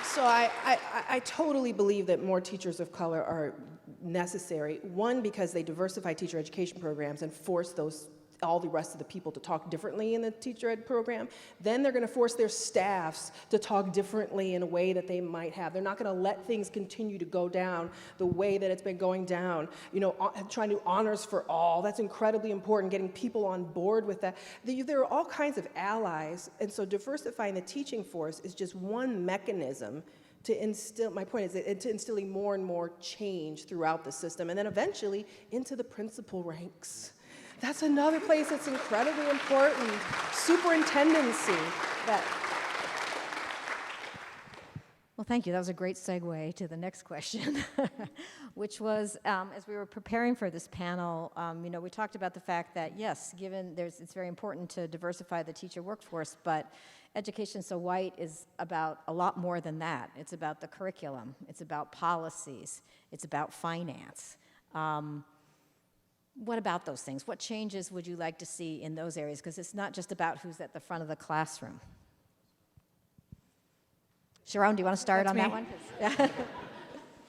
So I totally believe that more teachers of color are necessary. One, because they diversify teacher education programs and force all the rest of the people to talk differently in the teacher ed program. Then they're going to force their staffs to talk differently in a way that they might have. They're not going to let things continue to go down the way that it's been going down. Trying to do honors for all. That's incredibly important, getting people on board with that. There are all kinds of allies, and so diversifying the teaching force is just one mechanism to instill, my point is, to instilling more and more change throughout the system, and then eventually into the principal ranks. That's another place that's incredibly important. Superintendency. Well, thank you. That was a great segue to the next question, which was, as we were preparing for this panel, we talked about the fact that, yes, it's very important to diversify the teacher workforce, but Education So White is about a lot more than that. It's about the curriculum. It's about policies. It's about finance. What about those things? What changes would you like to see in those areas? Because it's not just about who's at the front of the classroom. Sharon, do you want to start on that one?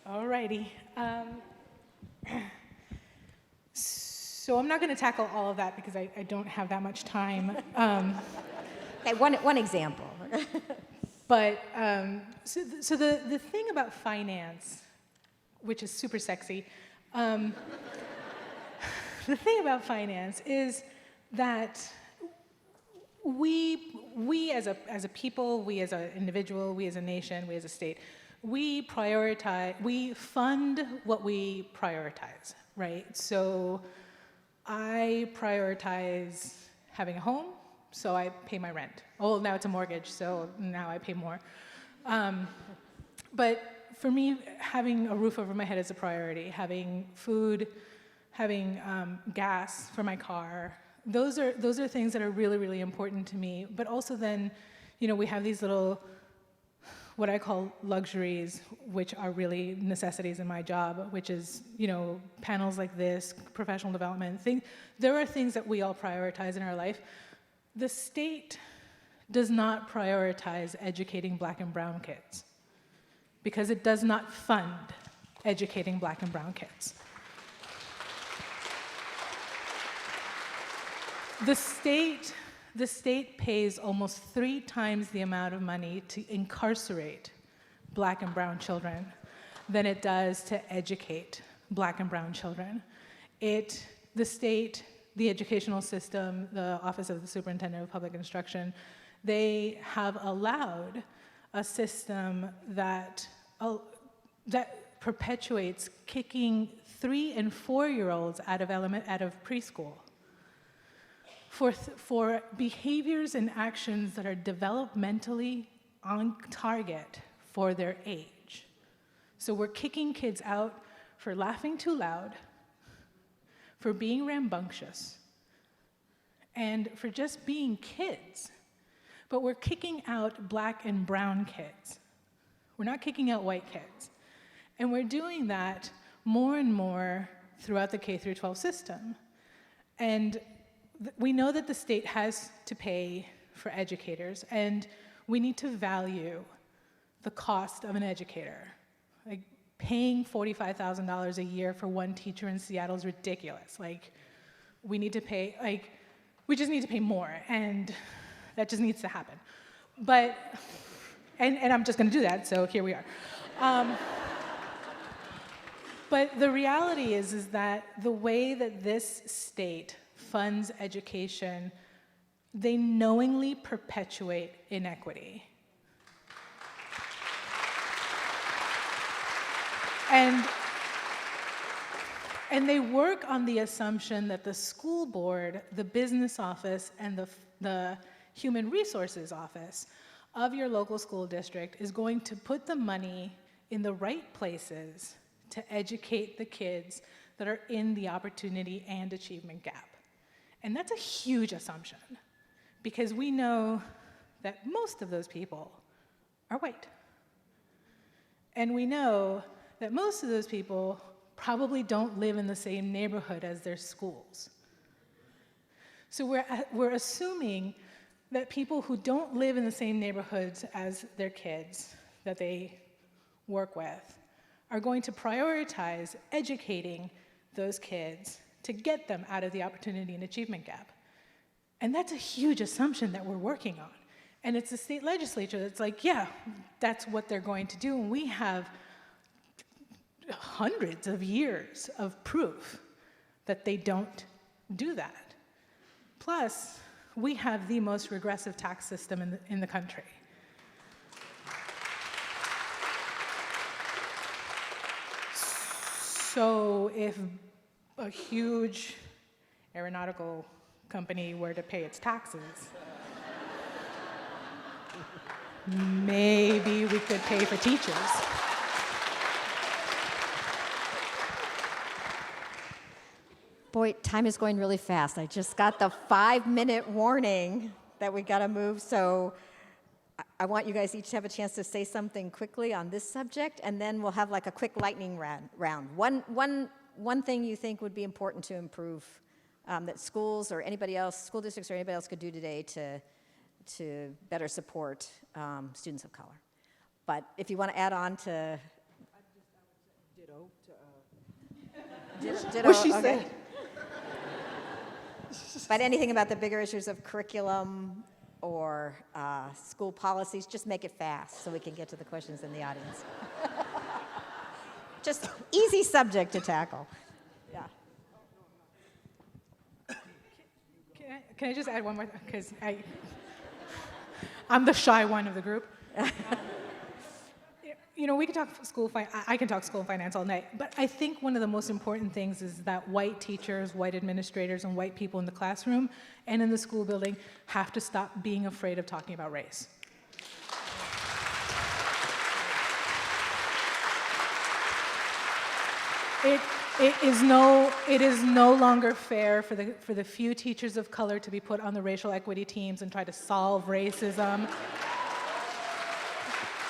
All righty. So I'm not going to tackle all of that because I don't have that much time. Okay, one example. But so the thing about finance, which is super sexy, the thing about finance is that we as a people, we as an individual, we as a nation, we as a state, we fund what we prioritize, right? So I prioritize having a home, so I pay my rent. Oh, now it's a mortgage, so now I pay more. But for me, having a roof over my head is a priority. Having food, having gas for my car, those are things that are really, really important to me. But also then, we have these little, what I call luxuries, which are really necessities in my job, which is, panels like this, professional development. There are things that we all prioritize in our life. The state does not prioritize educating Black and brown kids because it does not fund educating Black and brown kids. The state pays almost 3 times the amount of money to incarcerate Black and brown children than it does to educate Black and brown children. The state, the educational system, the Office of the Superintendent of Public Instruction, they have allowed a system that perpetuates kicking 3- and 4-year-olds out of preschool for behaviors and actions that are developmentally on target for their age. So we're kicking kids out for laughing too loud, for being rambunctious, and for just being kids. But we're kicking out Black and brown kids. We're not kicking out white kids. And we're doing that more and more throughout the K-12 system. And we know that the state has to pay for educators, and we need to value the cost of an educator. Like, paying $45,000 a year for one teacher in Seattle is ridiculous. We need to pay, we just need to pay more, and that just needs to happen. But, and I'm just gonna do that, so here we are. But the reality is that the way that this state funds education, they knowingly perpetuate inequity. And they work on the assumption that the school board, the business office, and the human resources office of your local school district is going to put the money in the right places to educate the kids that are in the opportunity and achievement gap. And that's a huge assumption, because we know that most of those people are white. And we know that most of those people probably don't live in the same neighborhood as their schools. So we're assuming that people who don't live in the same neighborhoods as their kids that they work with are going to prioritize educating those kids to get them out of the opportunity and achievement gap. And that's a huge assumption that we're working on. And it's the state legislature that's like, yeah, that's what they're going to do. And we have hundreds of years of proof that they don't do that. Plus, we have the most regressive tax system in the country. So if a huge aeronautical company were to pay its taxes, maybe we could pay for teachers. Boy, time is going really fast. I just got the 5-minute warning that we gotta move, so I want you guys each to have a chance to say something quickly on this subject, and then we'll have like a quick lightning round. One thing you think would be important to improve that schools or anybody else, school districts or anybody else could do today to better support students of color. But if you want to add on to... Ditto. What she okay. said. But anything about the bigger issues of curriculum or school policies, just make it fast so we can get to the questions in the audience. Just easy subject to tackle. Yeah. Can I just add one more? Because I'm the shy one of the group. You know, we can talk I can talk school and finance all night, but I think one of the most important things is that white teachers, white administrators, and white people in the classroom and in the school building have to stop being afraid of talking about race. It is no longer fair for the few teachers of color to be put on the racial equity teams and try to solve racism.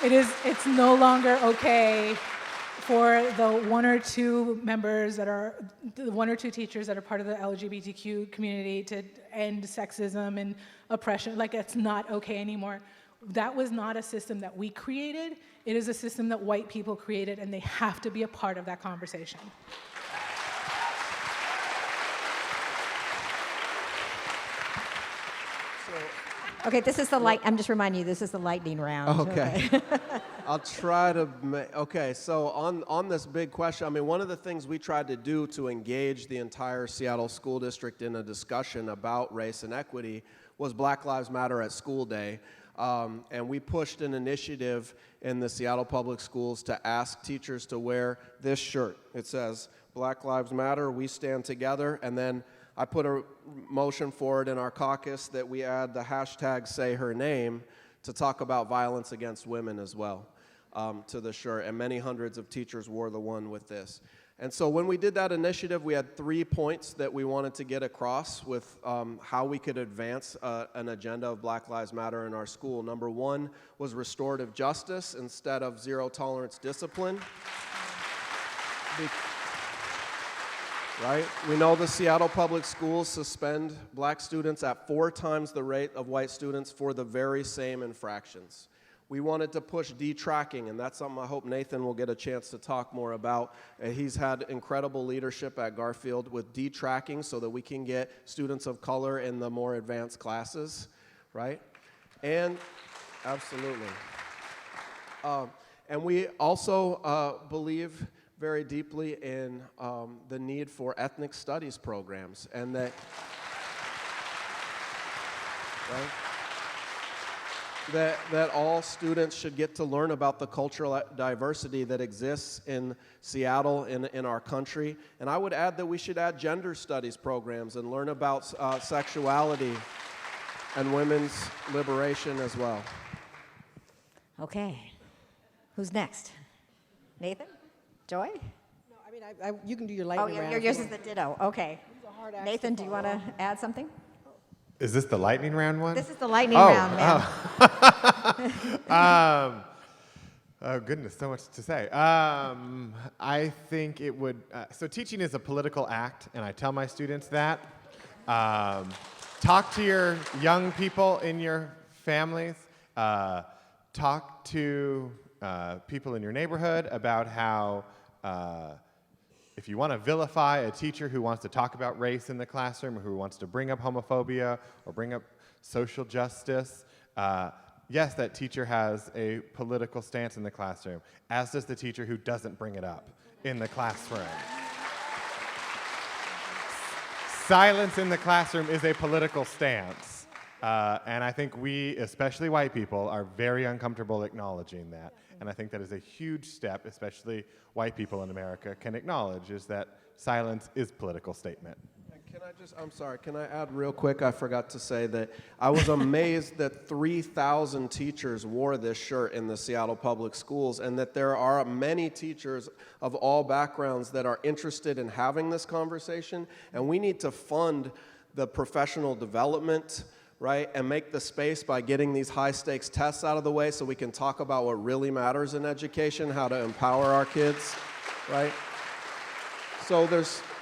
It's no longer okay for the one or two teachers that are part of the LGBTQ community to end sexism and oppression. Like, it's not okay anymore. That was not a system that we created. It is a system that white people created, and they have to be a part of that conversation. Okay, I'm just reminding you, this is the lightning round. Okay. I'll try to okay, so on this big question, I mean, one of the things we tried to do to engage the entire Seattle School District in a discussion about race and equity was Black Lives Matter at School Day. And we pushed an initiative in the Seattle Public Schools to ask teachers to wear this shirt. It says, Black Lives Matter, we stand together, and then I put a motion forward in our caucus that we add the hashtag Say Her Name to talk about violence against women as well to the shirt, and many hundreds of teachers wore the one with this. And so when we did that initiative, we had 3 points that we wanted to get across with how we could advance an agenda of Black Lives Matter in our school. Number 1 was restorative justice instead of zero-tolerance discipline. Right? We know the Seattle Public Schools suspend black students at 4 times the rate of white students for the very same infractions. We wanted to push detracking, and that's something I hope Nathan will get a chance to talk more about. He's had incredible leadership at Garfield with detracking so that we can get students of color in the more advanced classes, right? And absolutely. And we also believe very deeply in the need for ethnic studies programs, and that, right? That all students should get to learn about the cultural diversity that exists in Seattle, in our country. And I would add that we should add gender studies programs and learn about sexuality and women's liberation as well. Okay. Who's next? Nathan? Joy? No, I mean, you can do your lightning round. Oh, yours is the ditto. Okay. Nathan, do you want to add something? Is this the lightning round one? This is the lightning round, man. Oh, goodness, so much to say. I think it would, so teaching is a political act, and I tell my students that. Talk to your young people in your families. Talk to people in your neighborhood about how if you want to vilify a teacher who wants to talk about race in the classroom, or who wants to bring up homophobia or bring up social justice, yes, that teacher has a political stance in the classroom, as does the teacher who doesn't bring it up in the classroom. Silence in the classroom is a political stance. And I think we, especially white people, are very uncomfortable acknowledging that. And I think that is a huge step, especially white people in America can acknowledge, is that silence is political statement. I'm sorry, can I add real quick? I forgot to say that I was amazed that 3,000 teachers wore this shirt in the Seattle Public Schools, and that there are many teachers of all backgrounds that are interested in having this conversation, and we need to fund the professional development, right, and make the space by getting these high-stakes tests out of the way so we can talk about what really matters in education, how to empower our kids, right? So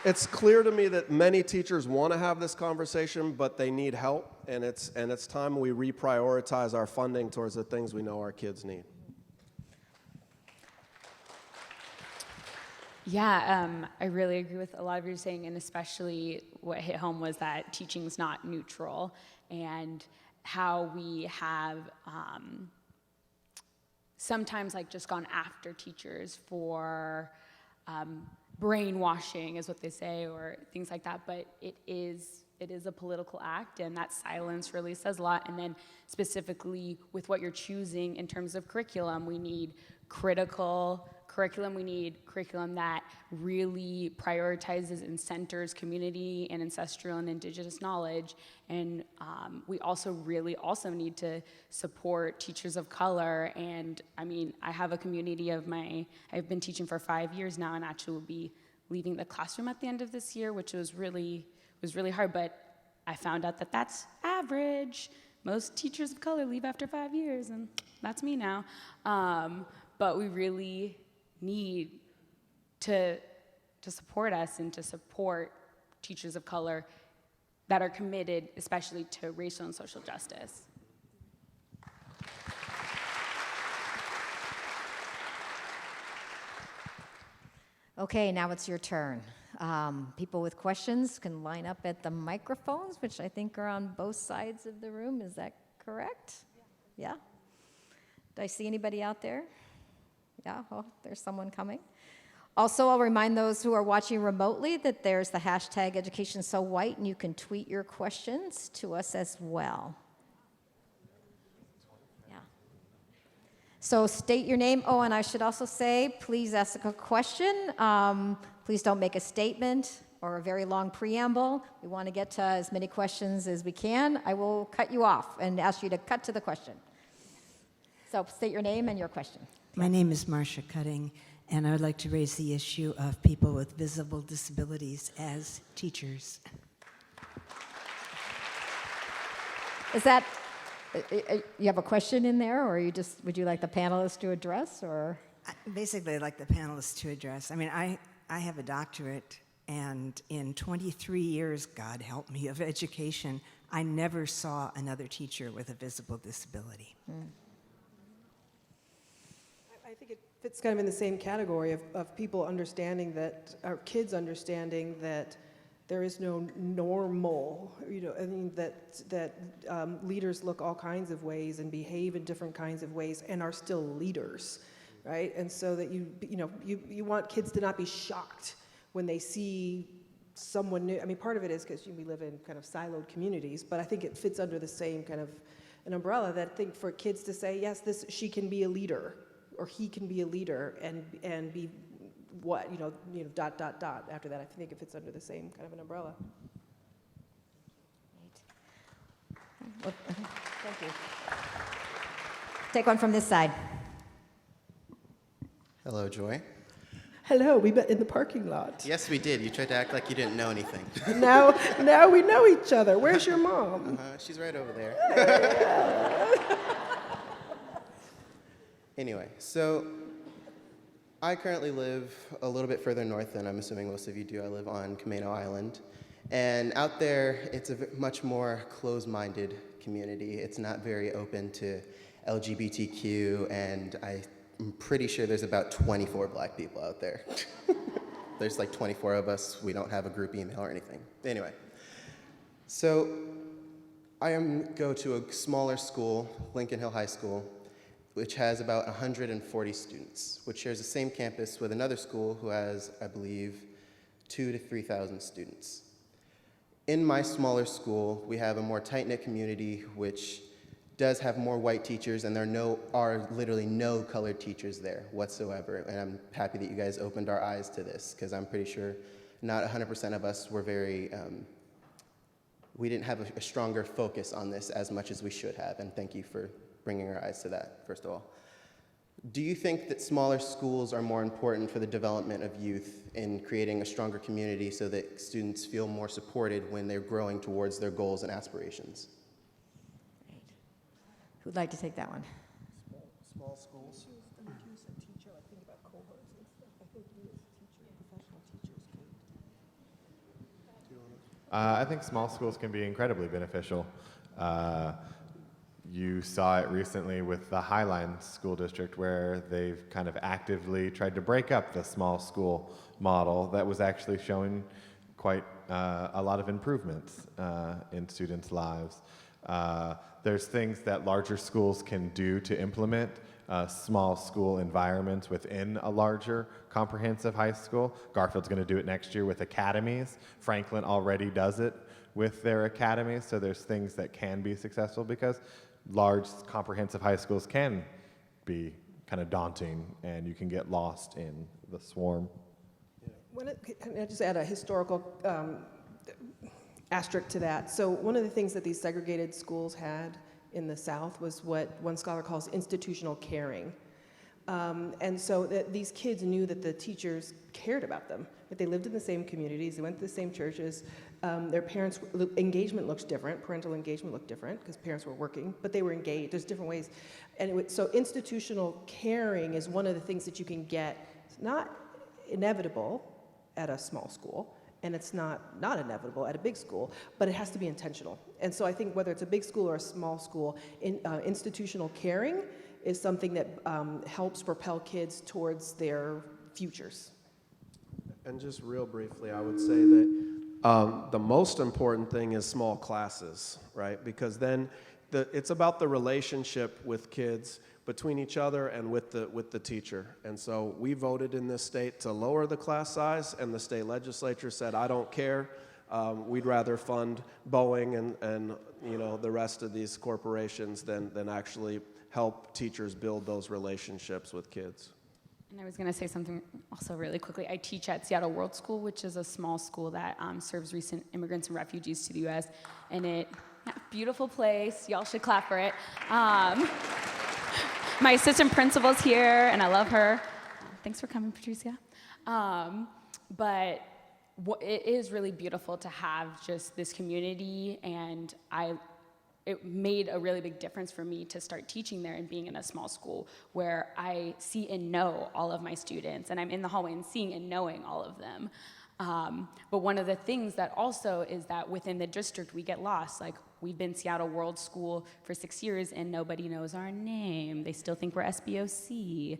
it's clear to me that many teachers want to have this conversation, but they need help, and it's time we reprioritize our funding towards the things we know our kids need. Yeah, I really agree with a lot of what you're saying, and especially what hit home was that teaching's not neutral. And how we have sometimes like just gone after teachers for brainwashing is what they say, or things like that, but it is a political act, and that silence really says a lot. And then specifically with what you're choosing in terms of curriculum, we need critical curriculum, we need curriculum that really prioritizes and centers community and ancestral and indigenous knowledge. And we also really also need to support teachers of color. And I mean, I have a community of I've been teaching for 5 years now, and actually will be leaving the classroom at the end of this year, which was really hard, but I found out that that's average. Most teachers of color leave after 5 years, and that's me now. But we really need to support us and to support teachers of color that are committed, especially to racial and social justice. Okay, now it's your turn. People with questions can line up at the microphones, which I think are on both sides of the room. Is that correct? Yeah? Do I see anybody out there? Yeah, well, there's someone coming. Also, I'll remind those who are watching remotely that there's the hashtag #EducationSoWhite, and you can tweet your questions to us as well. Yeah. So state your name. Oh, and I should also say, please ask a question. Please don't make a statement or a very long preamble. We want to get to as many questions as we can. I will cut you off and ask you to cut to the question. So state your name and your question. My name is Marcia Cutting, and I would like to raise the issue of people with visible disabilities as teachers. Is that, you have a question in there, or would you like the panelists to address, or? Basically, I'd like the panelists to address. I mean, I have a doctorate, and in 23 years, God help me, of education, I never saw another teacher with a visible disability. I think it fits kind of in the same category of people understanding that, our kids understanding that there is no normal, I mean, that leaders look all kinds of ways and behave in different kinds of ways and are still leaders, right? And so that you want kids to not be shocked when they see someone new. I mean, part of it is because we live in kind of siloed communities, but I think it fits under the same kind of an umbrella, that I think for kids to say, yes, she can be a leader, or he can be a leader and be what, dot, dot, dot. After that, I think it fits under the same kind of an umbrella. Well, thank you. Take one from this side. Hello, Joy. Hello, we met in the parking lot. Yes, we did. You tried to act like you didn't know anything. Now we know each other. Where's your mom? She's right over there. Anyway, so I currently live a little bit further north than I'm assuming most of you do. I live on Camino Island. And out there, it's a much more closed-minded community. It's not very open to LGBTQ, and I'm pretty sure there's about 24 black people out there. There's like 24 of us. We don't have a group email or anything. Anyway, so I go to a smaller school, Lincoln Hill High School, which has about 140 students, which shares the same campus with another school who has, I believe, 2,000 to 3,000 students. In my smaller school, we have a more tight-knit community, which does have more white teachers, and there are literally no colored teachers there whatsoever. And I'm happy that you guys opened our eyes to this, because I'm pretty sure not 100% of us were we didn't have a stronger focus on this as much as we should have, and thank you for bringing our eyes to that, first of all. Do you think that smaller schools are more important for the development of youth in creating a stronger community so that students feel more supported when they're growing towards their goals and aspirations? Great. Who'd like to take that one? Small schools. I think small schools can be incredibly beneficial. You saw it recently with the Highline School District, where they've kind of actively tried to break up the small school model that was actually showing quite a lot of improvements in students' lives. There's things that larger schools can do to implement small school environments within a larger comprehensive high school. Garfield's going to do it next year with academies. Franklin already does it with their academies, so there's things that can be successful because large comprehensive high schools can be kind of daunting and you can get lost in the swarm. Can I just add a historical asterisk to that? So one of the things that these segregated schools had in the South was what one scholar calls institutional caring. And so these kids knew that the teachers cared about them, that they lived in the same communities, they went to the same churches, their parents' engagement looked different, parental engagement looked different because parents were working, but they were engaged, there's different ways. And so institutional caring is one of the things that you can get. It's not inevitable at a small school, and it's not inevitable at a big school, but it has to be intentional. And so I think whether it's a big school or a small school, institutional caring is something that helps propel kids towards their futures. And just real briefly, I would say that the most important thing is small classes, right? Because then it's about the relationship with kids between each other and with the teacher. And so we voted in this state to lower the class size, and the state legislature said, I don't care. We'd rather fund Boeing and the rest of these corporations than actually help teachers build those relationships with kids. And I was going to say something also really quickly. I teach at Seattle World School, which is a small school that serves recent immigrants and refugees to the U.S. And beautiful place. Y'all should clap for it. My assistant principal's here, and I love her. Thanks for coming, Patricia. But it is really beautiful to have just this community, and it made a really big difference for me to start teaching there and being in a small school where I see and know all of my students, and I'm in the hallway and seeing and knowing all of them. But one of the things that also is that within the district we get lost. Like, we've been Seattle World School for 6 years and nobody knows our name. They still think we're SBOC.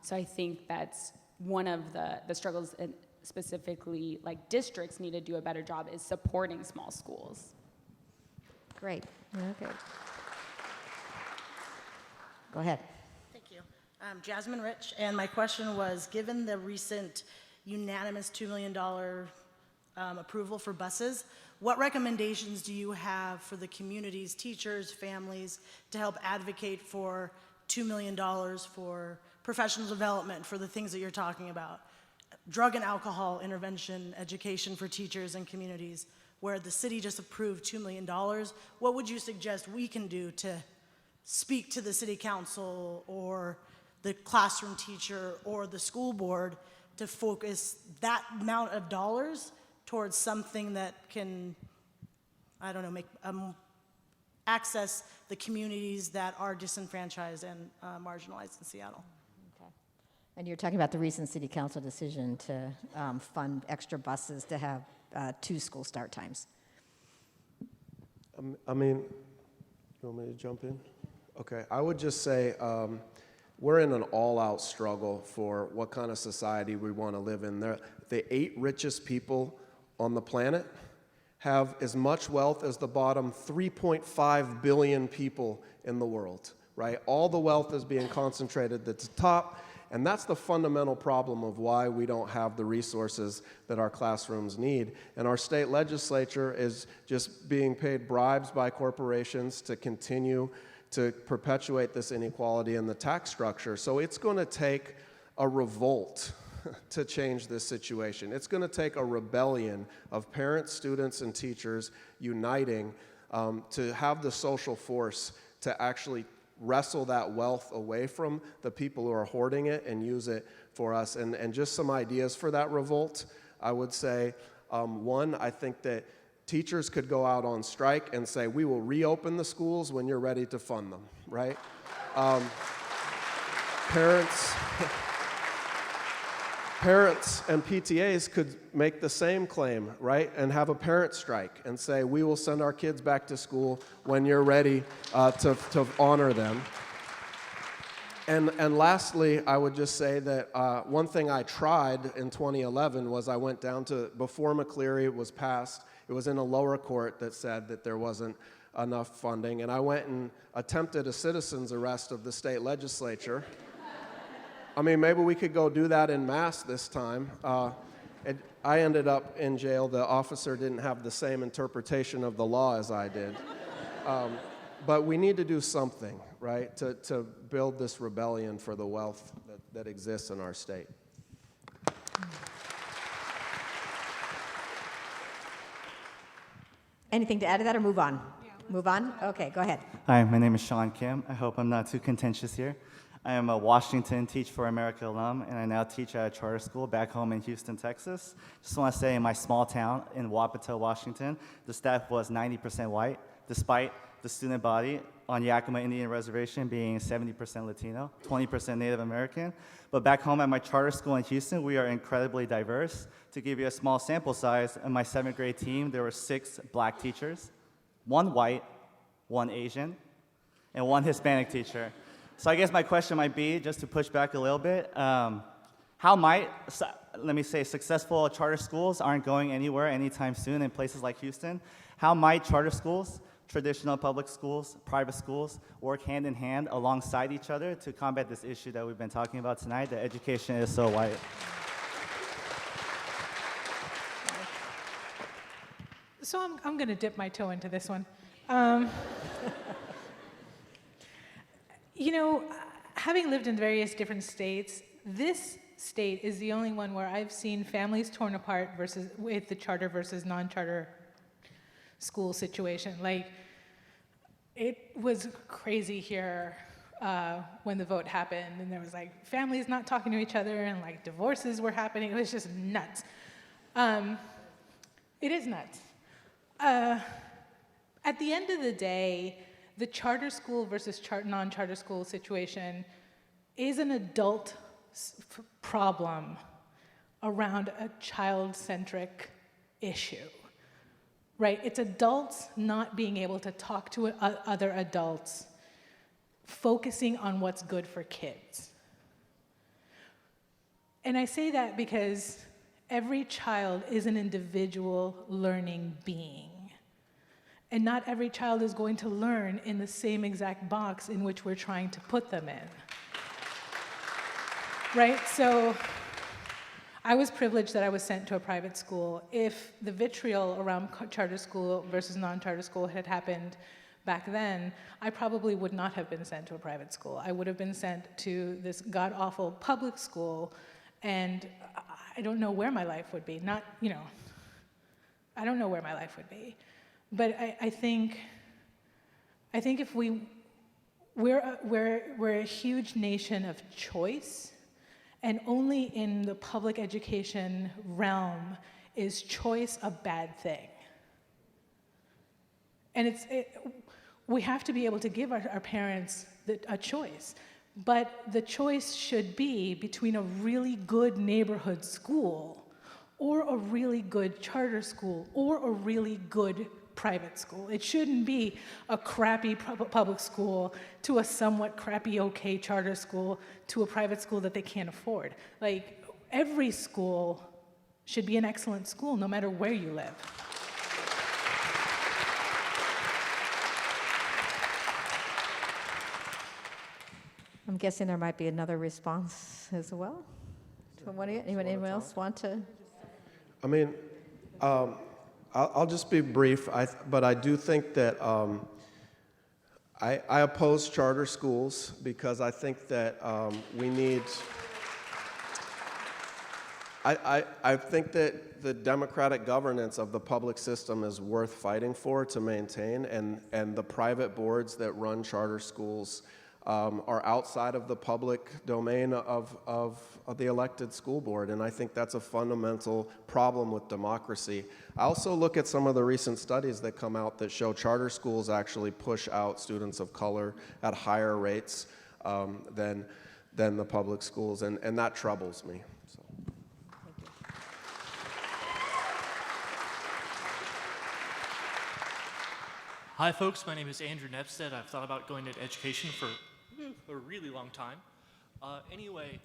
So I think that's one of the struggles, and specifically like districts need to do a better job, is supporting small schools. Great. Okay. Go ahead. Thank you. I'm Jasmine Rich, and my question was, given the recent unanimous $2 million approval for buses, what recommendations do you have for the communities, teachers, families, to help advocate for $2 million for professional development for the things that you're talking about? Drug and alcohol intervention, education for teachers and communities, where the city just approved $2 million. What would you suggest we can do to speak to the city council or the classroom teacher or the school board to focus that amount of dollars towards something that can, I don't know, make access the communities that are disenfranchised and marginalized in Seattle? Okay. And you're talking about the recent city council decision to fund extra buses to have 2 school start times. I mean, you want me to jump in? Okay, I would just say we're in an all-out struggle for what kind of society we want to live in. The 8 richest people on the planet have as much wealth as the bottom 3.5 billion people in the world, right? All the wealth is being concentrated at the top, and that's the fundamental problem of why we don't have the resources that our classrooms need. And our state legislature is just being paid bribes by corporations to continue to perpetuate this inequality in the tax structure. So it's going to take a revolt to change this situation. It's going to take a rebellion of parents, students, and teachers uniting to have the social force to actually wrestle that wealth away from the people who are hoarding it and use it for us. And just some ideas for that revolt, I would say, one, I think that teachers could go out on strike and say, we will reopen the schools when you're ready to fund them, right? Parents and PTAs could make the same claim, right? And have a parent strike and say, we will send our kids back to school when you're ready to honor them. And lastly, I would just say that one thing I tried in 2011 was I went down to, before McCleary was passed, it was in a lower court that said that there wasn't enough funding, and I went and attempted a citizen's arrest of the state legislature. I mean, maybe we could go do that en masse this time. I ended up in jail. The officer didn't have the same interpretation of the law as I did. But we need to do something, right, to build this rebellion for the wealth that exists in our state. Anything to add to that or move on? Move on? Okay, go ahead. Hi, my name is Sean Kim. I hope I'm not too contentious here. I am a Washington Teach for America alum, and I now teach at a charter school back home in Houston, Texas. Just want to say in my small town in Wapato, Washington, the staff was 90% white, despite the student body on Yakima Indian Reservation being 70% Latino, 20% Native American. But back home at my charter school in Houston, we are incredibly diverse. To give you a small sample size, in my 7th grade team, there were 6 black teachers, 1 white, 1 Asian, and 1 Hispanic teacher. So I guess my question might be, just to push back a little bit, how might, let me say, successful charter schools aren't going anywhere anytime soon in places like Houston. How might charter schools, traditional public schools, private schools, work hand in hand alongside each other to combat this issue that we've been talking about tonight, that education is so white? So I'm going to dip my toe into this one. You know, having lived in various different states, this state is the only one where I've seen families torn apart with the charter versus non-charter school situation. Like, it was crazy here when the vote happened, and there was like families not talking to each other, and like divorces were happening. It was just nuts. It is nuts. At the end of the day, the charter school versus non-charter school situation is an adult problem around a child-centric issue, right? It's adults not being able to talk to other adults, focusing on what's good for kids. And I say that because every child is an individual learning being. And not every child is going to learn in the same exact box in which we're trying to put them in. Right? So I was privileged that I was sent to a private school. If the vitriol around charter school versus non-charter school had happened back then, I probably would not have been sent to a private school. I would have been sent to this god-awful public school, and I don't know where my life would be. I don't know where my life would be. But I think if we're a huge nation of choice, and only in the public education realm is choice a bad thing. And we have to be able to give our parents a choice, but the choice should be between a really good neighborhood school or a really good charter school or a really good private school. It shouldn't be a crappy public school to a somewhat crappy okay charter school to a private school that they can't afford. Like, every school should be an excellent school no matter where you live. I'm guessing there might be another response as well. Anyone else want to? I mean, I'll just be brief, but I do think that I oppose charter schools because I think that we need. I think that the democratic governance of the public system is worth fighting for to maintain, and the private boards that run charter schools are outside of the public domain of the elected school board, and I think that's a fundamental problem with democracy. I also look at some of the recent studies that come out that show charter schools actually push out students of color at higher rates than the public schools, and that troubles me. So. Hi folks, my name is Andrew Nepstead. I've thought about going into education for a really long time. Anyway,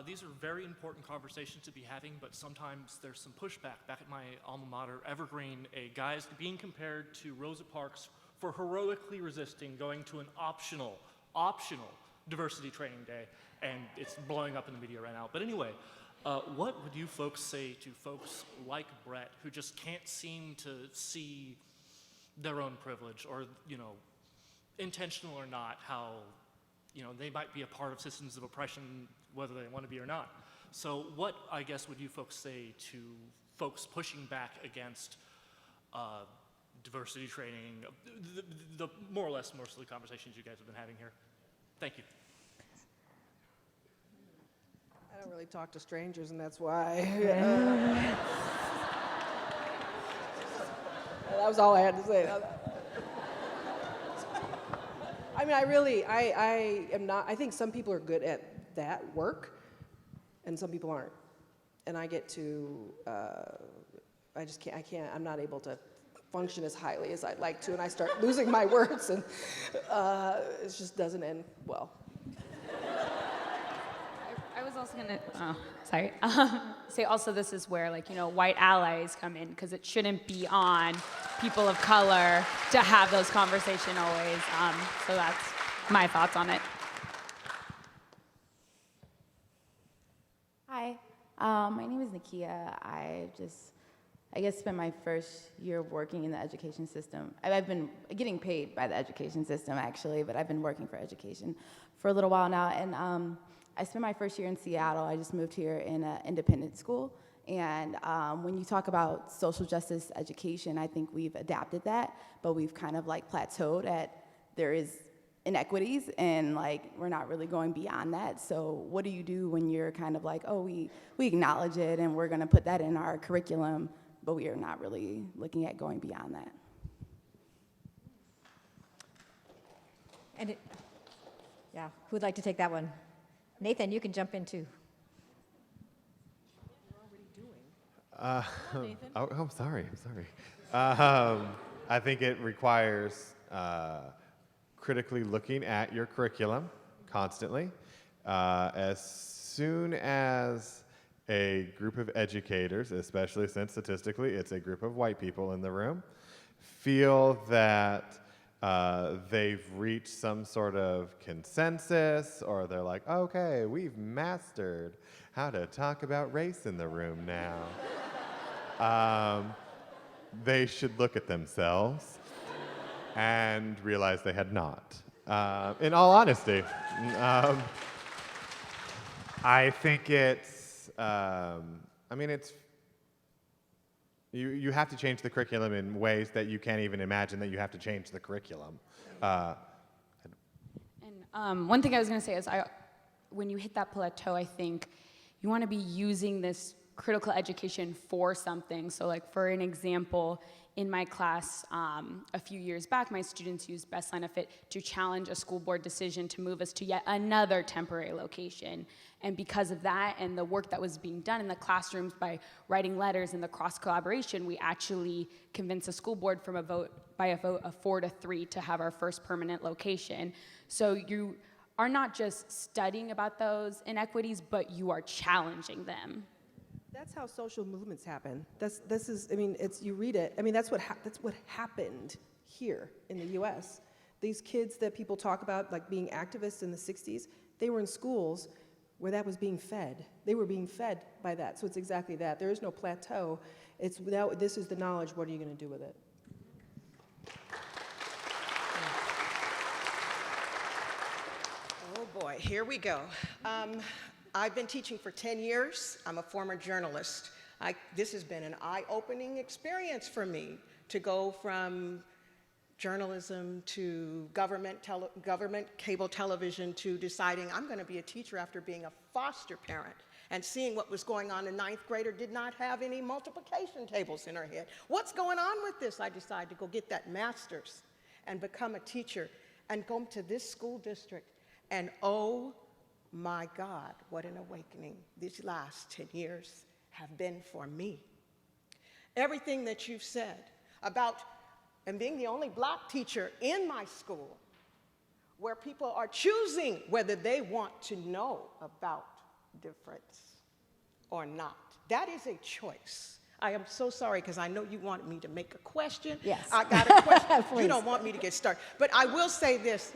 these are very important conversations to be having, but sometimes there's some pushback. Back at my alma mater, Evergreen, a guy is being compared to Rosa Parks for heroically resisting going to an optional diversity training day, and it's blowing up in the media right now. But anyway, what would you folks say to folks like Brett who just can't seem to see their own privilege, or, you know, intentional or not, how, you know, they might be a part of systems of oppression whether they want to be or not? So what, I guess, would you folks say to folks pushing back against diversity training, the more or less most of the conversations you guys have been having here? Thank you. I don't really talk to strangers, and that's why. That was all I had to say. I mean, I am not, I think some people are good at that work, and some people aren't. And I get to, I just can't, I'm not able to function as highly as I'd like to, and I start losing my words, and it just doesn't end well. I was also gonna, say also this is where, like, you know, white allies come in, because it shouldn't be on people of color to have those conversations always. So that's my thoughts on it. Hi, my name is Nakia. I guess spent my first year working in the education system. I've been getting paid by the education system, actually, but I've been working for education for a little while now. And I spent my first year in Seattle. I just moved here in an independent school. And when you talk about social justice education, I think we've adapted that, but we've kind of like plateaued at there is inequities, and like we're not really going beyond that. So what do you do when you're kind of like, oh, we acknowledge it and we're gonna put that in our curriculum, but we are not really looking at going beyond that? And yeah, who would like to take that one? Nathan, you can jump in too. I'm sorry. I think it requires critically looking at your curriculum constantly. As soon as a group of educators, especially since statistically it's a group of white people in the room, feel that they've reached some sort of consensus, or they're like, okay, we've mastered how to talk about race in the room now. They should look at themselves and realize they had not. In all honesty, I think it's, you have to change the curriculum in ways that you can't even imagine that you have to change the curriculum. And one thing I was going to say is, when you hit that plateau, I think you want to be using this critical education for something. So, like, for an example, in my class a few years back, my students used Best Line of Fit to challenge a school board decision to move us to yet another temporary location. And because of that and the work that was being done in the classrooms by writing letters and the cross-collaboration, we actually convinced the school board by a vote of 4-3 to have our first permanent location. So you are not just studying about those inequities, but you are challenging them. That's how social movements happen. You read it. I mean, that's what happened here in the U.S. These kids that people talk about, like being activists in the 60s, they were in schools where that was being fed. They were being fed by that. So it's exactly that. There is no plateau. It's without, this is the knowledge. What are you going to do with it? Oh boy, here we go. I've been teaching for 10 years. I'm a former journalist. This has been an eye-opening experience for me to go from journalism to government cable television to deciding I'm going to be a teacher after being a foster parent and seeing what was going on. A ninth grader did not have any multiplication tables in her head. What's going on with this? I decided to go get that master's and become a teacher and go to this school district, and oh my God, what an awakening these last 10 years have been for me. Everything that you've said about, and being the only black teacher in my school, where people are choosing whether they want to know about difference or not. That is a choice. I am so sorry because I know you wanted me to make a question. Yes. I got a question. Please. You don't want me to get started. But I will say this.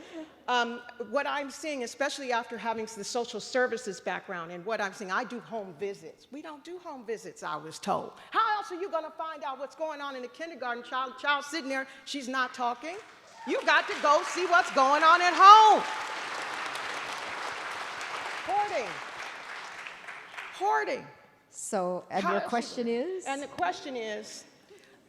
What I'm seeing, especially after having the social services background, and what I'm seeing, I do home visits. We don't do home visits, I was told. How else are you going to find out what's going on in the kindergarten? Child sitting there, she's not talking. You got to go see what's going on at home. Hoarding. So, and your question is? And the question is,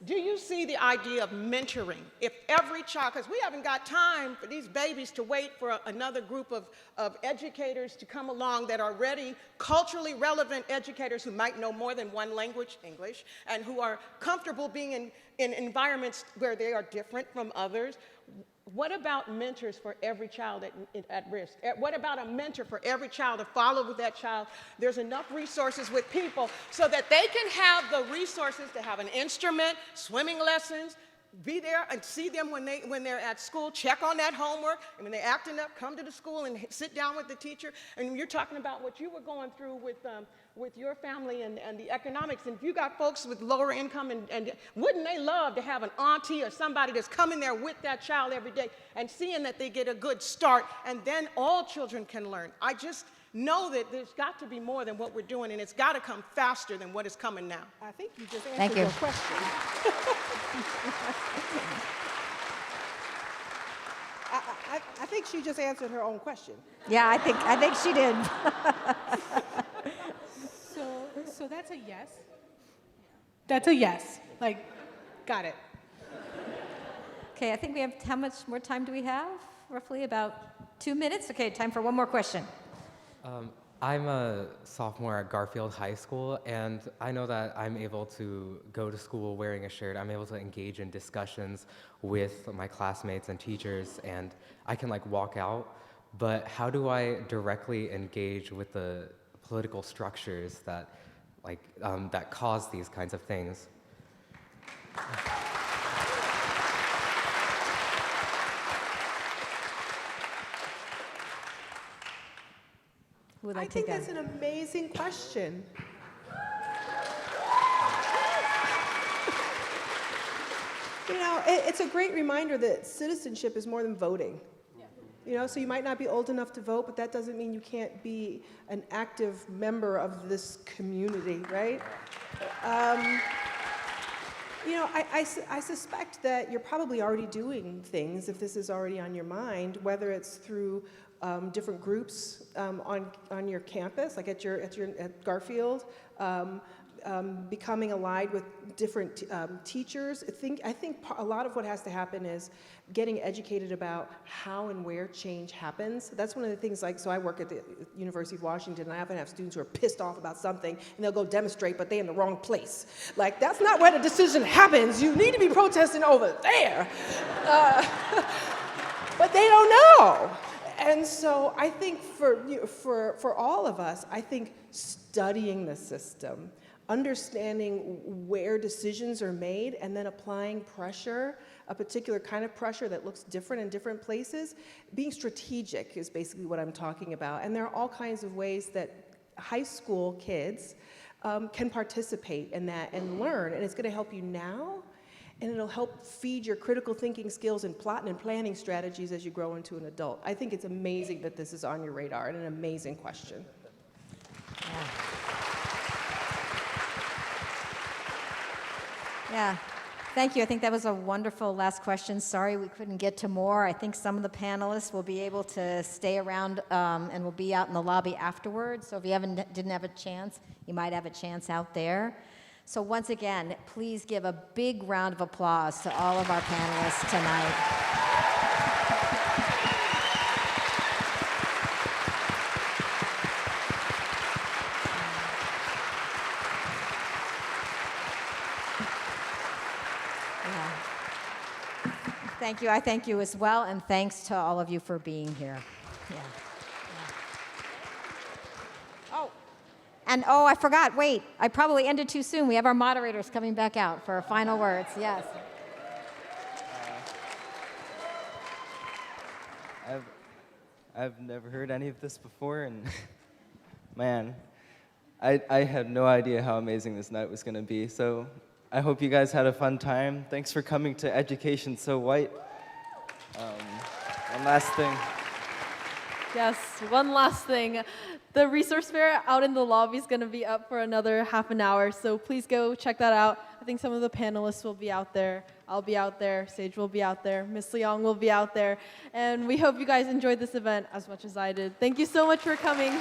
do you see the idea of mentoring? If every child, because we haven't got time for these babies to wait for another group of educators to come along that are ready, culturally relevant educators who might know more than one language, English, and who are comfortable being in environments where they are different from others. What about mentors for every child at risk? What about a mentor for every child to follow with that child? There's enough resources with people so that they can have the resources to have an instrument, swimming lessons, be there and see them when they're at school, check on that homework, and when they're acting up, come to the school and sit down with the teacher. And you're talking about what you were going through with your family and the economics. And if you got folks with lower income, and wouldn't they love to have an auntie or somebody that's coming there with that child every day and seeing that they get a good start, and then all children can learn. I just know that there's got to be more than what we're doing, and it's got to come faster than what is coming now. I think you just answered your question. I think she just answered her own question. Yeah, I think she did. So that's a yes. That's a yes. Like, got it. Okay, I think we have, how much more time do we have? Roughly about 2 minutes? Okay, time for one more question. I'm a sophomore at Garfield High School, and I know that I'm able to go to school wearing a shirt. I'm able to engage in discussions with my classmates and teachers, and I can like walk out. But how do I directly engage with the political structures that that cause these kinds of things? I think that's an amazing question. You know, it's a great reminder that citizenship is more than voting. You know, so you might not be old enough to vote, but that doesn't mean you can't be an active member of this community, right? You know, I suspect that you're probably already doing things, if this is already on your mind, whether it's through different groups on your campus, like at Garfield, becoming allied with different teachers. I think a lot of what has to happen is getting educated about how and where change happens. That's one of the things, like, so I work at the University of Washington, and I often have students who are pissed off about something, and they'll go demonstrate, but they're in the wrong place. Like, that's not where the decision happens. You need to be protesting over there. But they don't know. And so I think for all of us, I think studying the system, understanding where decisions are made, and then applying pressure, a particular kind of pressure that looks different in different places. Being strategic is basically what I'm talking about. And there are all kinds of ways that high school kids can participate in that and learn. And it's going to help you now, and it'll help feed your critical thinking skills and plotting and planning strategies as you grow into an adult. I think it's amazing that this is on your radar, and an amazing question. Yeah, thank you. I think that was a wonderful last question. Sorry we couldn't get to more. I think some of the panelists will be able to stay around and will be out in the lobby afterwards. So if you didn't have a chance, you might have a chance out there. So once again, please give a big round of applause to all of our panelists tonight. Thank you. I thank you as well, and thanks to all of you for being here. Yeah. Oh, and I forgot. Wait, I probably ended too soon. We have our moderators coming back out for our final words. Yes. I've never heard any of this before, and man, I had no idea how amazing this night was going to be. So I hope you guys had a fun time. Thanks for coming to Education So White. One last thing. Yes, one last thing. The resource fair out in the lobby is going to be up for another half an hour, so please go check that out. I think some of the panelists will be out there. I'll be out there. Sage will be out there. Miss Leong will be out there. And we hope you guys enjoyed this event as much as I did. Thank you so much for coming.